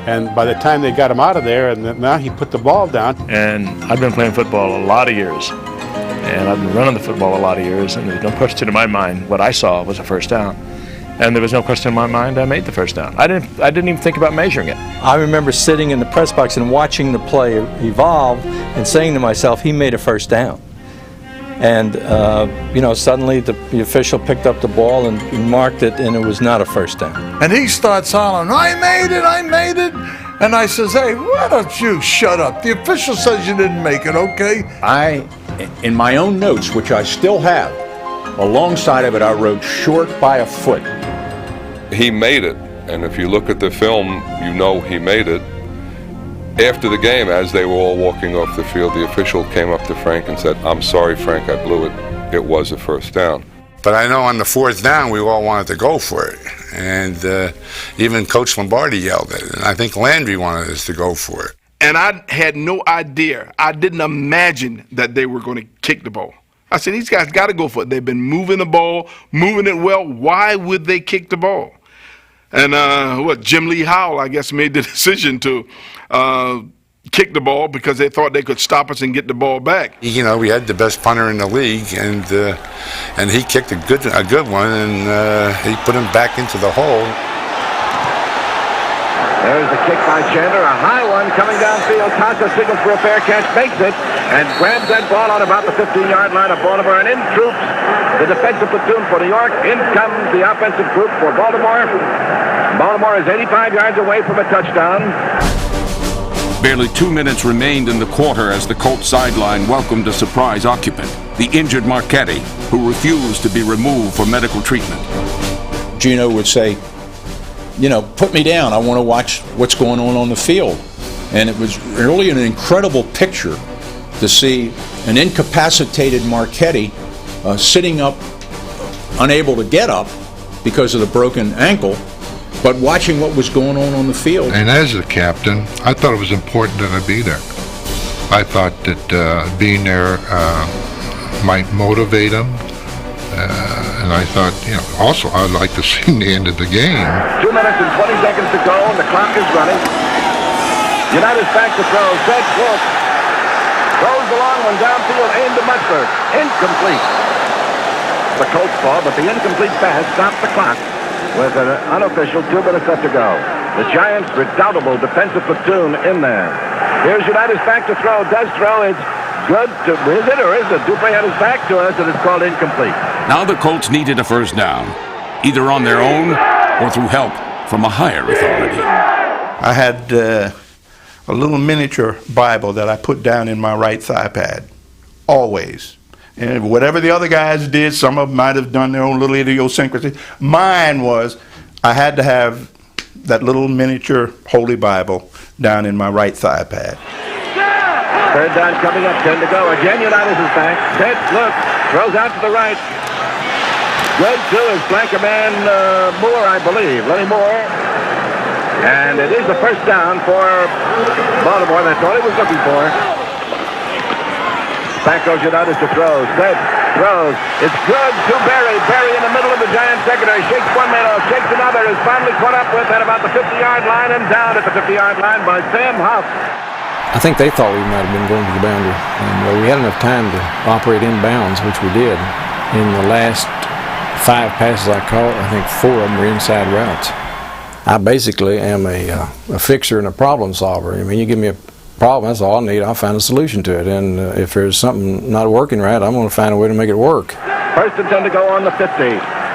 And by the time they got him out of there, and now he put the ball down. And I've been playing football a lot of years, and I've been running the football a lot of years, and there's no question in my mind what I saw was a first down. And there was no question in my mind I made the first down. I didn't even think about measuring it. I remember sitting in the press box and watching the play evolve and saying to myself, he made a first down. And, suddenly the official picked up the ball and marked it, and it was not a first down. And he starts hollering, I made it. And I says, hey, why don't you shut up? The official says you didn't make it, okay? In my own notes, which I still have, alongside of it I wrote short by a foot. He made it, and if you look at the film, you know he made it. After the game, as they were all walking off the field, the official came up to Frank and said, "I'm sorry, Frank, I blew it. It was a first down." But I know on the fourth down, we all wanted to go for it. And even Coach Lombardi yelled at it. And I think Landry wanted us to go for it. And I had no idea. I didn't imagine that they were going to kick the ball. I said, these guys got to go for it. They've been moving the ball, moving it well. Why would they kick the ball? And Jim Lee Howell, I guess, made the decision to kick the ball because they thought they could stop us and get the ball back. We had the best punter in the league, and he kicked a good one, and he put him back into the hole. There's the kick by Chandler, a high one coming downfield. Tasha signals for a fair catch, makes it, and grabs that ball on about the 15-yard line of Baltimore. And in troops the defensive platoon for New York. In comes the offensive group for Baltimore. Baltimore is 85 yards away from a touchdown. Barely 2 minutes remained in the quarter as the Colts sideline welcomed a surprise occupant, the injured Marchetti, who refused to be removed for medical treatment. Gino would say, put me down. I want to watch what's going on the field. And it was really an incredible picture to see an incapacitated Marchetti sitting up, unable to get up because of the broken ankle, but watching what was going on the field. And as a captain, I thought it was important that I be there. I thought that being there might motivate him. And I thought, also I'd like to see the end of the game. 2 minutes and 20 seconds to go, and the clock is running. United's back to throw. Set, Wolf. Throws the long one downfield, aimed to Mutzler. Incomplete. The Colts ball, but the incomplete pass stopped the clock with an unofficial 2 minutes left to go. The Giants' redoubtable defensive platoon in there. Here's United's back to throw. Does throw. It's good. Is it or is it? Dupre had his back to us, and it's called incomplete. Now the Colts needed a first down, either on their own or through help from a higher authority. I had a little miniature Bible that I put down in my right thigh pad, always. And whatever the other guys did, some of them might have done their own little idiosyncrasy. Mine was, I had to have that little miniature Holy Bible down in my right thigh pad. Third down coming up, 10 to go. Again, United is back. Set, look, throws out to the right. Good to his flanker man, Moore, I believe, Lenny Moore. And it is the first down for Baltimore. That's all he was looking for. Back goes United to throw. Set, throws. It's good to Berry. Berry in the middle of the Giants secondary. Shakes one man off, shakes another. Is finally caught up with at about the 50-yard line and down at the 50-yard line by Sam Huff. I think they thought we might have been going to the boundary. And we had enough time to operate inbounds, which we did. In the last 5 passes I caught, I think 4 of them were inside routes. I basically am a fixer and a problem solver. I mean, you give me a problem, that's all I need. I'll find a solution to it. And if there's something not working right, I'm going to find a way to make it work. First and 10 to go on the 50.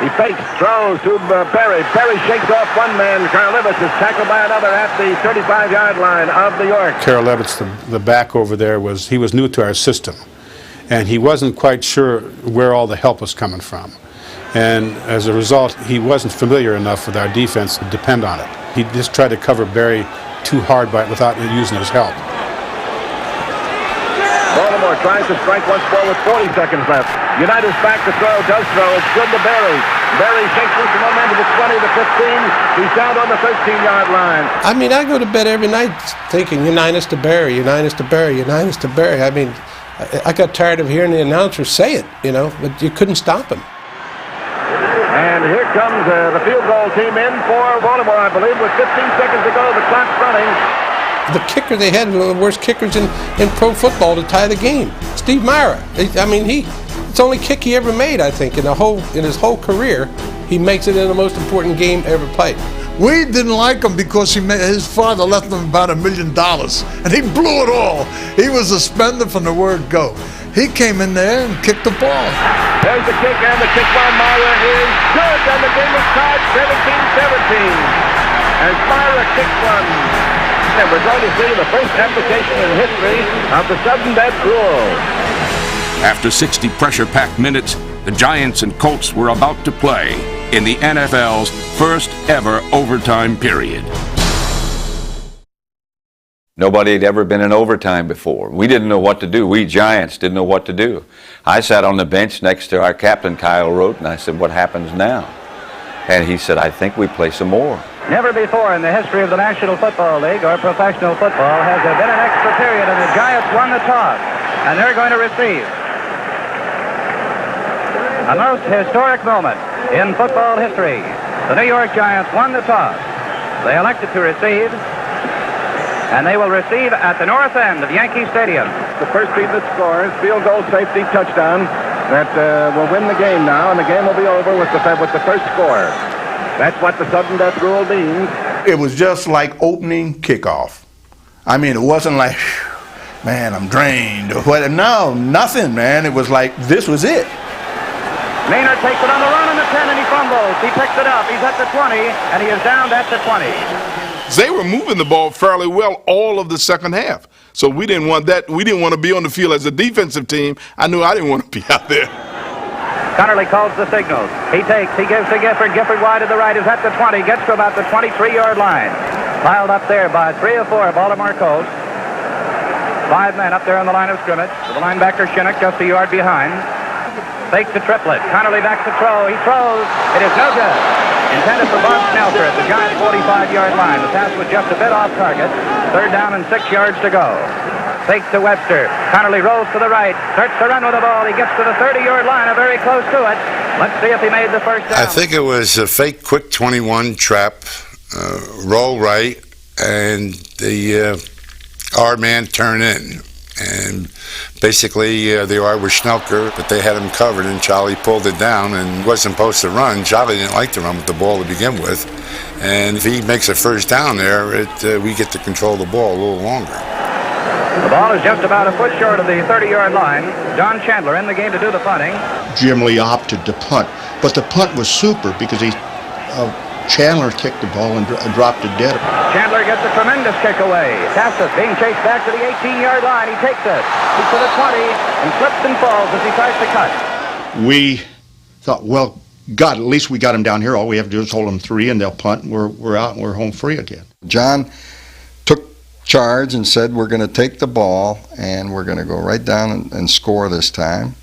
He fakes, throws to Berry. Berry shakes off one man. Karlevitz is tackled by another at the 35-yard line of New York. Karlevitz, the back over there, he was new to our system. And he wasn't quite sure where all the help was coming from. And as a result, he wasn't familiar enough with our defense to depend on it. He just tried to cover Berry too hard without using his help. Baltimore tries to strike once more with 40 seconds left. United's back to throw, does throw. It's good to Berry. Berry shakes loose the momentum to the 20, the 15. He's down on the 13-yard line. I mean, I go to bed every night thinking Unitas to Berry, Unitas to Berry, Unitas to Berry. I mean, I got tired of hearing the announcer say it, you know, but you couldn't stop him. And here comes the field goal team in for Baltimore, I believe, with 15 seconds to go. The clock's running. The kicker they had, one of the worst kickers in pro football to tie the game, Steve Myra. I mean, it's the only kick he ever made, I think, in his whole career. He makes it in the most important game ever played. We didn't like him because his father left him about $1 million, and he blew it all. He was suspended from the word go. He came in there and kicked the ball. There's the kick, and the kick by Myra is good, and the game is tied 17-17. As Myra kicks one, and we're going to see the first application in history of the sudden death rule. After 60 pressure-packed minutes, the Giants and Colts were about to play in the NFL's first ever overtime period. Nobody had ever been in overtime before. We didn't know what to do. We Giants didn't know what to do. I sat on the bench next to our captain, Kyle Rote, and I said, "What happens now?" And he said, "I think we play some more." Never before in the history of the National Football League or professional football has there been an extra period, and the Giants won the toss, and they're going to receive. A most historic moment in football history. The New York Giants won the toss. They elected to receive, and they will receive at the north end of Yankee Stadium. The first team that scores, field goal, safety, touchdown, that will win the game now, and the game will be over with the first score. That's what the sudden death rule means. It was just like opening kickoff. I mean, it wasn't like, man, I'm drained or what. No, nothing, man. It was like, this was it. Maynard takes it on the run on the 10, and he fumbles. He picks it up. He's at the 20, and he is down at the 20. They were moving the ball fairly well all of the second half. So we didn't want that. We didn't want to be on the field as a defensive team. I knew I didn't want to be out there. Connerly calls the signals. He gives to Gifford. Gifford wide to the right is at the 20, gets to about the 23-yard line. Piled up there by 3 or 4 Baltimore Colts. 5 men up there on the line of scrimmage. With the linebacker Shinnick just a yard behind. Fakes the triplet. Connerly back to throw. He throws. It is no good. Intended for Bob Smelter at the Giants' 45-yard line. The pass was just a bit off target. 3rd down and 6 yards to go. Fakes to Webster. Connerly rolls to the right. Starts to run with the ball. He gets to the 30-yard line, or very close to it. Let's see if he made the first down. I think it was a fake quick 21 trap, roll right, and the our man turn in. And basically, the R was Schnelker, but they had him covered, and Charlie pulled it down and wasn't supposed to run. Charlie didn't like to run with the ball to begin with. And if he makes a first down there, we get to control the ball a little longer. The ball is just about a foot short of the 30-yard line. John Chandler in the game to do the punting. Jim Lee opted to punt, but the punt was super because Chandler kicked the ball and dropped it dead. Chandler gets a tremendous kick away. Tassis being chased back to the 18-yard line. He takes it. He's to the 20 and slips and falls as he tries to cut. We thought, well, God, at least we got him down here. All we have to do is hold them 3 and they'll punt, and we're out and we're home free again. John took charge and said, we're going to take the ball and we're going to go right down and score this time.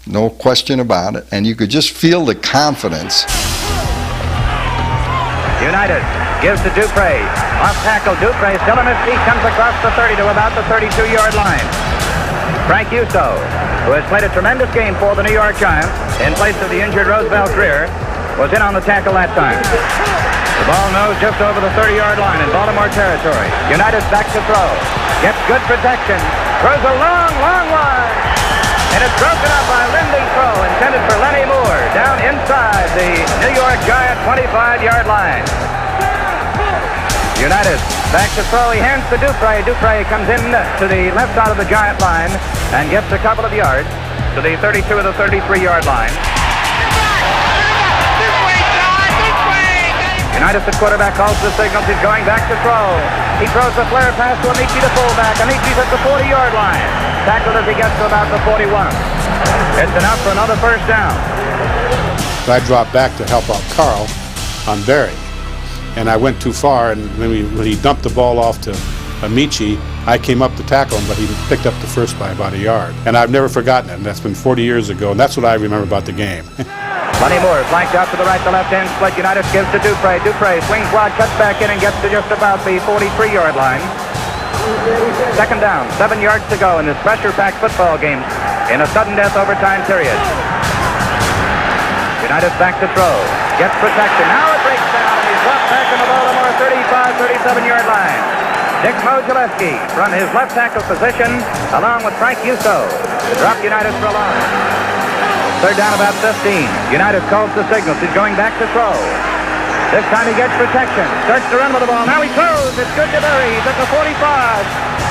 No question about it. And you could just feel the confidence. United gives to Dupre. Off tackle, Dupre still on his feet, comes across the 30 to about the 32-yard line. Frank Uso, who has played a tremendous game for the New York Giants in place of the injured Roosevelt Greer, was in on the tackle that time. The ball nose just over the 30-yard line in Baltimore territory. United's back to throw. Gets good protection. Throws a long, long one. And it's broken up by a lending throw intended for Lenny Moore down inside the New York Giant 25-yard line. United back to throw. He hands to Dupre. Dupre comes in to the left side of the Giant line and gets a couple of yards to the 32 or the 33-yard line. United, the quarterback, calls the signals. He's going back to throw. He throws the flare pass to Amici, the fullback. Amici's at the 40-yard line. Tackled as he gets to about the 41. It's enough for another first down. I dropped back to help out Carl on Berry. And I went too far, and when he dumped the ball off to Amici, I came up to tackle him, but he picked up the first by about a yard. And I've never forgotten it, and that's been 40 years ago, and that's what I remember about the game. Lenny Moore flanked out to the right, the left-hand split. Unitas gives to Dupre. Dupre swings wide, cuts back in, and gets to just about the 43-yard line. Second down, 7 yards to go in this pressure-packed football game in a sudden death overtime period. Unitas back to throw. Gets protection. Now it breaks down, and he's dropped back in the Baltimore 35, 37-yard line. Dick Modzelewski from his left tackle position, along with Frank Yusso, to drop Unitas for a loss. Third down about 15. Unitas calls the signals. He's going back to throw. This time he gets protection. Starts to run with the ball. Now he throws. It's good to Berry. He's at the 45.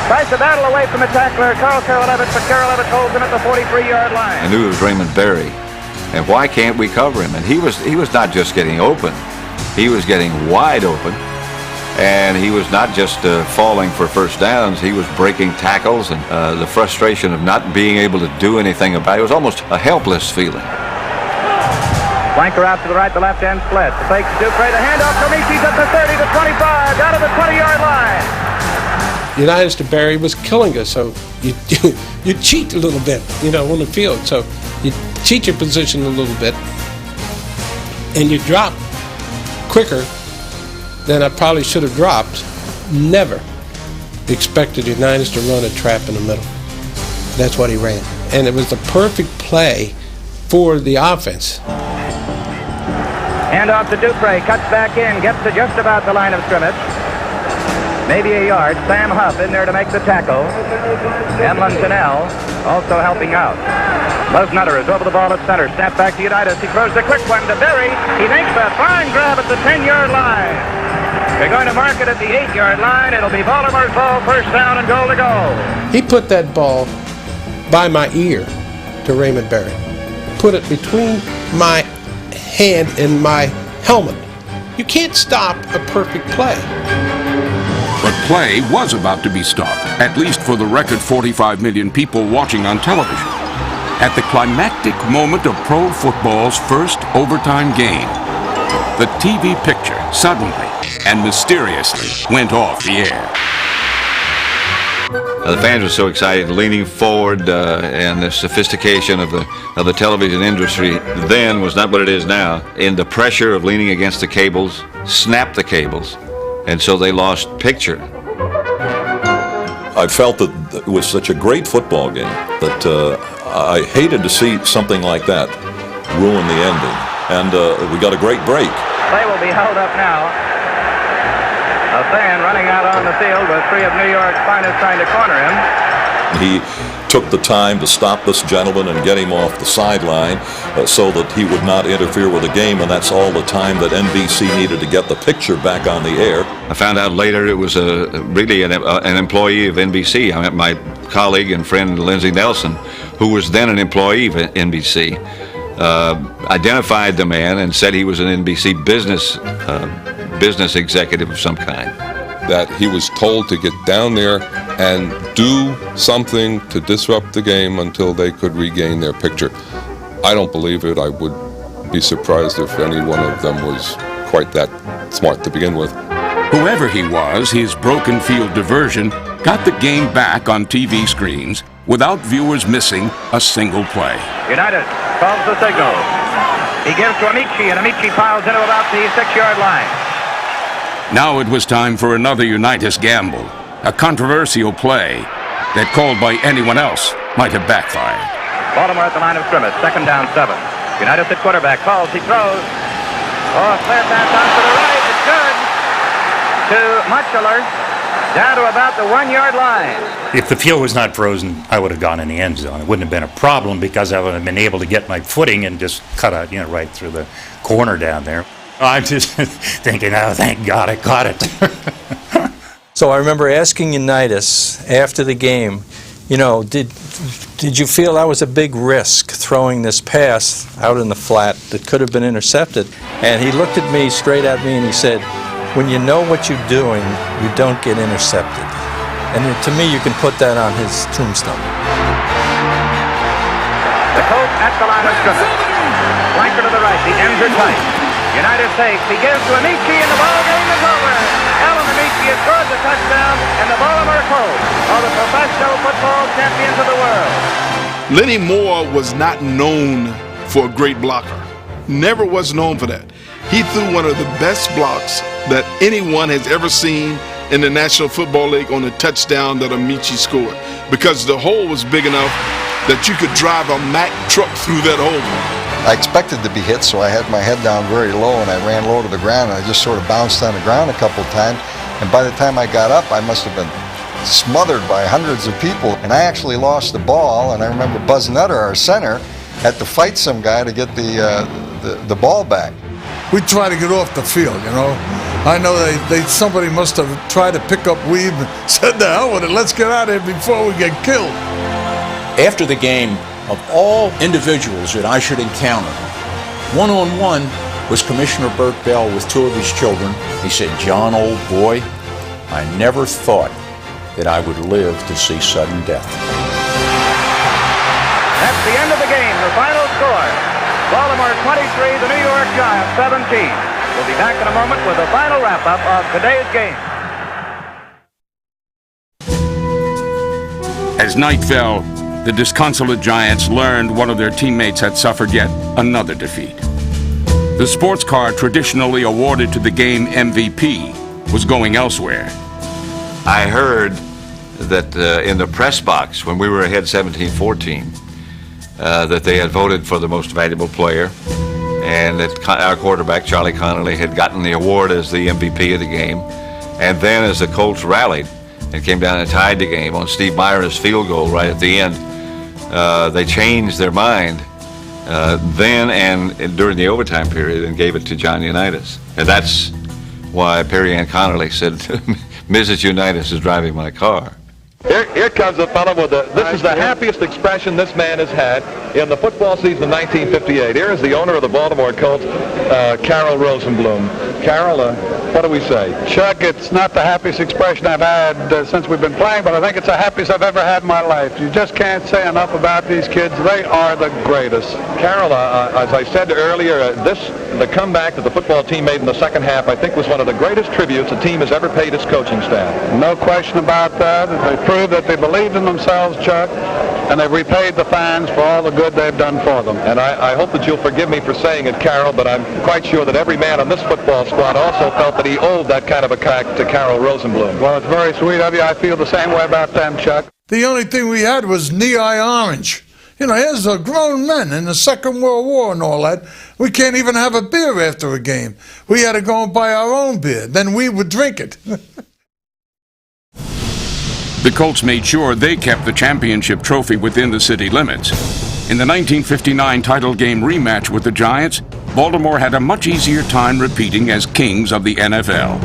Tries to battle away from the tackler, Carl Karolevich, but Karolevich holds him at the 43-yard line. I knew it was Raymond Berry. And why can't we cover him? And he was not just getting open. He was getting wide open. And he was not just falling for first downs, he was breaking tackles, and the frustration of not being able to do anything about it. It was almost a helpless feeling. Flanker out to the right, the left-hand split. The fake to Dupre, the handoff to Michie's at the 30, the 25, down to the 20-yard line. Unitas to Berry was killing us, so you cheat a little bit, on the field. So you cheat your position a little bit, and you drop quicker than I probably should have dropped. Never expected Unitas to run a trap in the middle. That's what he ran. And it was the perfect play for the offense. Handoff to Dupre, cuts back in, gets to just about the line of scrimmage. Maybe a yard. Sam Huff in there to make the tackle. Emlyn Tunnell also helping out. Buzz Nutter is over the ball at center. Snap back to Unitas. He throws the quick one to Berry. He makes a fine grab at the 10-yard line. They're going to mark it at the 8-yard line. It'll be Baltimore's ball, first down and goal to go. He put that ball by my ear to Raymond Berry. Put it between my hand and my helmet. You can't stop a perfect play. But play was about to be stopped, at least for the record 45 million people watching on television. At the climactic moment of pro football's first overtime game, the TV picture suddenly and mysteriously went off the air. The fans were so excited, leaning forward, and the sophistication of the television industry then was not what it is now. In the pressure of leaning against the cables, snapped the cables, and so they lost picture. I felt that it was such a great football game that I hated to see something like that ruin the ending. And we got a great break. Play will be held up now. A fan running out on the field with three of New York's finest trying to corner him. He took the time to stop this gentleman and get him off the sideline so that he would not interfere with the game, and that's all the time that NBC needed to get the picture back on the air. I found out later it was really an employee of NBC. I met my colleague and friend Lindsey Nelson, who was then an employee of NBC, identified the man and said he was an NBC business executive of some kind. That he was told to get down there and do something to disrupt the game until they could regain their picture. I don't believe it. I would be surprised if any one of them was quite that smart to begin with. Whoever he was, his broken field diversion got the game back on TV screens without viewers missing a single play. Unitas calls the signal. He gives to Amici, and Amici piles into about the 6-yard line. Now it was time for another Unitas gamble, a controversial play that, called by anyone else, might have backfired. Baltimore at the line of scrimmage, second down 7. Unitas at quarterback, calls, he throws. Oh, flare pass out to the right, it's good. To Mutchler, down to about the 1-yard line. If the field was not frozen, I would have gone in the end zone. It wouldn't have been a problem because I would have been able to get my footing and just cut out, right through the corner down there. I'm just thinking, oh, thank God I caught it. So I remember asking Unitas after the game, did you feel that was a big risk throwing this pass out in the flat that could have been intercepted? And he looked at me, straight at me, and he said, when you know what you're doing, you don't get intercepted. And to me, you can put that on his tombstone. The Colts at the line of scrimmage. Flanker to the right, the ends are tight. Unitas takes, he gives to Amici, and the ball game is over. Alan Amici has scored the touchdown, and the Baltimore Colts are the professional football champions of the world. Lenny Moore was not known for a great blocker. never was known for that. He threw one of the best blocks that anyone has ever seen in the National Football League on a touchdown that Amici scored, because the hole was big enough that you could drive a Mack truck through that hole. I expected to be hit, so I had my head down very low, and I ran low to the ground, and I just sort of bounced on the ground a couple of times. And by the time I got up, I must have been smothered by hundreds of people. And I actually lost the ball, and I remember Buzz Nutter, our center, had to fight some guy to get the ball back. We try to get off the field, you know. I know somebody must have tried to pick up weed and said, "The hell with it, let's get out of here before we get killed." After the game, of all individuals that I should encounter, one-on-one was Commissioner Burt Bell with two of his children. He said, "John, old boy, I never thought that I would live to see sudden death." At the end of the game, the final score, Baltimore 23, the New York Giants 17. We'll be back in a moment with the final wrap-up of today's game. As night fell, the disconsolate Giants learned one of their teammates had suffered yet another defeat. The sports car traditionally awarded to the game MVP was going elsewhere. I heard that in the press box when we were ahead 17-14, that they had voted for the most valuable player, and that our quarterback, Charlie Connolly, had gotten the award as the MVP of the game. And then as the Colts rallied and came down and tied the game on Steve Myers' field goal right at the end, they changed their mind then and during the overtime period and gave it to John Unitas. And that's why Perry Ann Connolly said, "Mrs. Unitas is driving my car." Here comes a fellow with this is the happiest expression this man has had in the football season of 1958. Here is the owner of the Baltimore Colts, Carroll Rosenblum. Carroll, what do we say? Chuck, it's not the happiest expression I've had since we've been playing, but I think it's the happiest I've ever had in my life. You just can't say enough about these kids. They are the greatest. Carroll, as I said earlier, the comeback that the football team made in the second half, I think, was one of the greatest tributes a team has ever paid its coaching staff. No question about that. They proved that they believed in themselves, Chuck, and they've repaid the fans for all the good they've done for them. And I hope that you'll forgive me for saying it, Carroll, but I'm quite sure that every man on this football squad also felt that he owed that kind of a crack to Carroll Rosenblum. Well, it's very sweet of you. I feel the same way about them, Chuck. The only thing we had was knee-high orange. You know, here's the grown men in the Second World War and all that. We can't even have a beer after a game. We had to go and buy our own beer. Then we would drink it. The Colts made sure they kept the championship trophy within the city limits. In the 1959 title game rematch with the Giants, Baltimore had a much easier time repeating as kings of the NFL.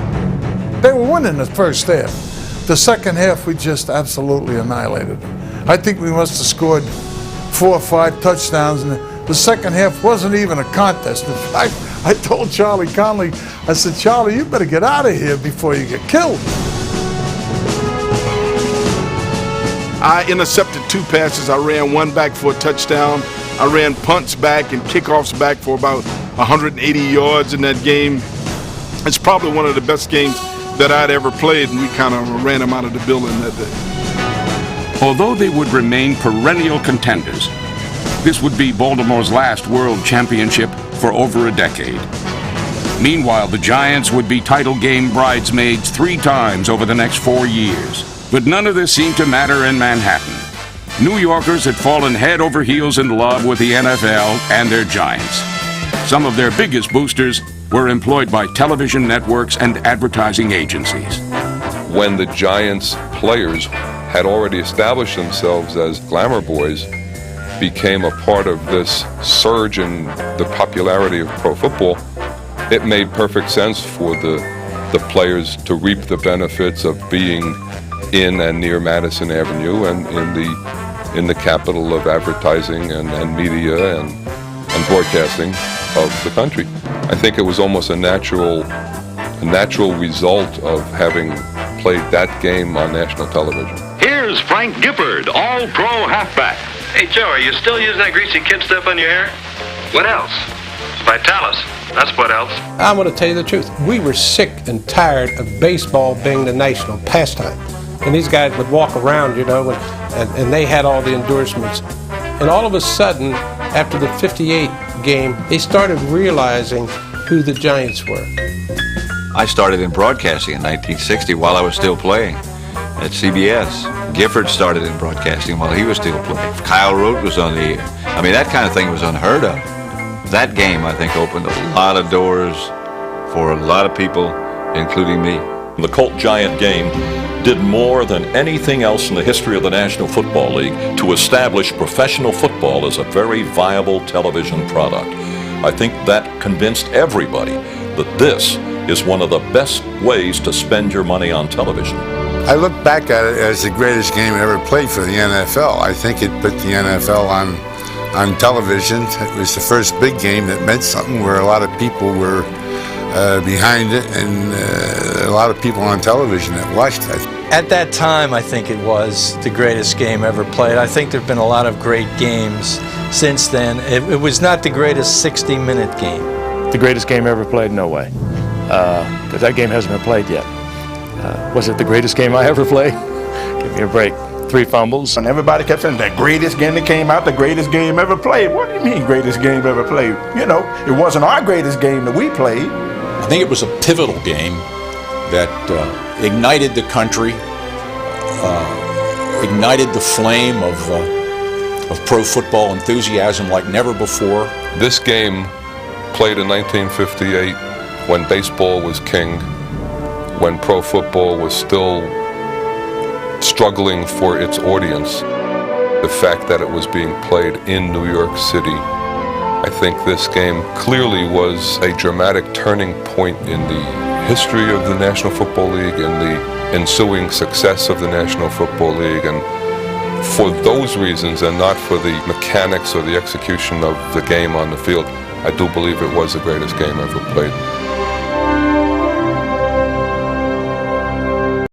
They were winning the first half. The second half, we just absolutely annihilated them. I think we must have scored 4 or 5 touchdowns, and the second half wasn't even a contest. In fact, I told Charlie Connolly, I said, "Charlie, you better get out of here before you get killed." I intercepted 2 passes. I ran one back for a touchdown. I ran punts back and kickoffs back for about 180 yards in that game. It's probably one of the best games that I'd ever played, and we kind of ran them out of the building that day. Although they would remain perennial contenders, this would be Baltimore's last world championship for over a decade. Meanwhile, the Giants would be title game bridesmaids 3 times over the next 4 years. But none of this seemed to matter in Manhattan. New Yorkers had fallen head over heels in love with the NFL and their Giants. Some of their biggest boosters were employed by television networks and advertising agencies. When the Giants players had already established themselves as glamour boys, became a part of this surge in the popularity of pro football, it made perfect sense for the players to reap the benefits of being in and near Madison Avenue and in the capital of advertising and media and broadcasting of the country. I think it was almost a natural result of having played that game on national television. Here's Frank Gifford, all-pro halfback. Hey, Joe, are you still using that greasy kid stuff on your hair? What else? Vitalis. That's what else. I'm going to tell you the truth. We were sick and tired of baseball being the national pastime. And these guys would walk around, you know, and they had all the endorsements. And all of a sudden, after the 58 game, they started realizing who the Giants were. I started in broadcasting in 1960 while I was still playing at CBS. Gifford started in broadcasting while he was still playing. Kyle Rote was on the air. I mean, that kind of thing was unheard of. That game, I think, opened a lot of doors for a lot of people, including me. The Colt-Giant game did more than anything else in the history of the National Football League to establish professional football as a very viable television product. I think that convinced everybody that this is one of the best ways to spend your money on television. I look back at it as the greatest game I ever played for the NFL. I think it put the NFL on television. It was the first big game that meant something, where a lot of people were behind it, and a lot of people on television that watched it. At that time, I think it was the greatest game ever played. I think there have been a lot of great games since then. It was not the greatest 60-minute game. The greatest game ever played? No way. Because that game hasn't been played yet. Was it the greatest game I ever played? Give me a break. 3 fumbles. And everybody kept saying, the greatest game that came out, the greatest game ever played. What do you mean, greatest game ever played? You know, it wasn't our greatest game that we played. I think it was a pivotal game that ignited the country, ignited the flame of pro football enthusiasm like never before. This game, played in 1958, when baseball was king, when pro football was still struggling for its audience, the fact that it was being played in New York City, I think this game clearly was a dramatic turning point in the history of the National Football League and the ensuing success of the National Football League. And for those reasons, and not for the mechanics or the execution of the game on the field, I do believe it was the greatest game ever played.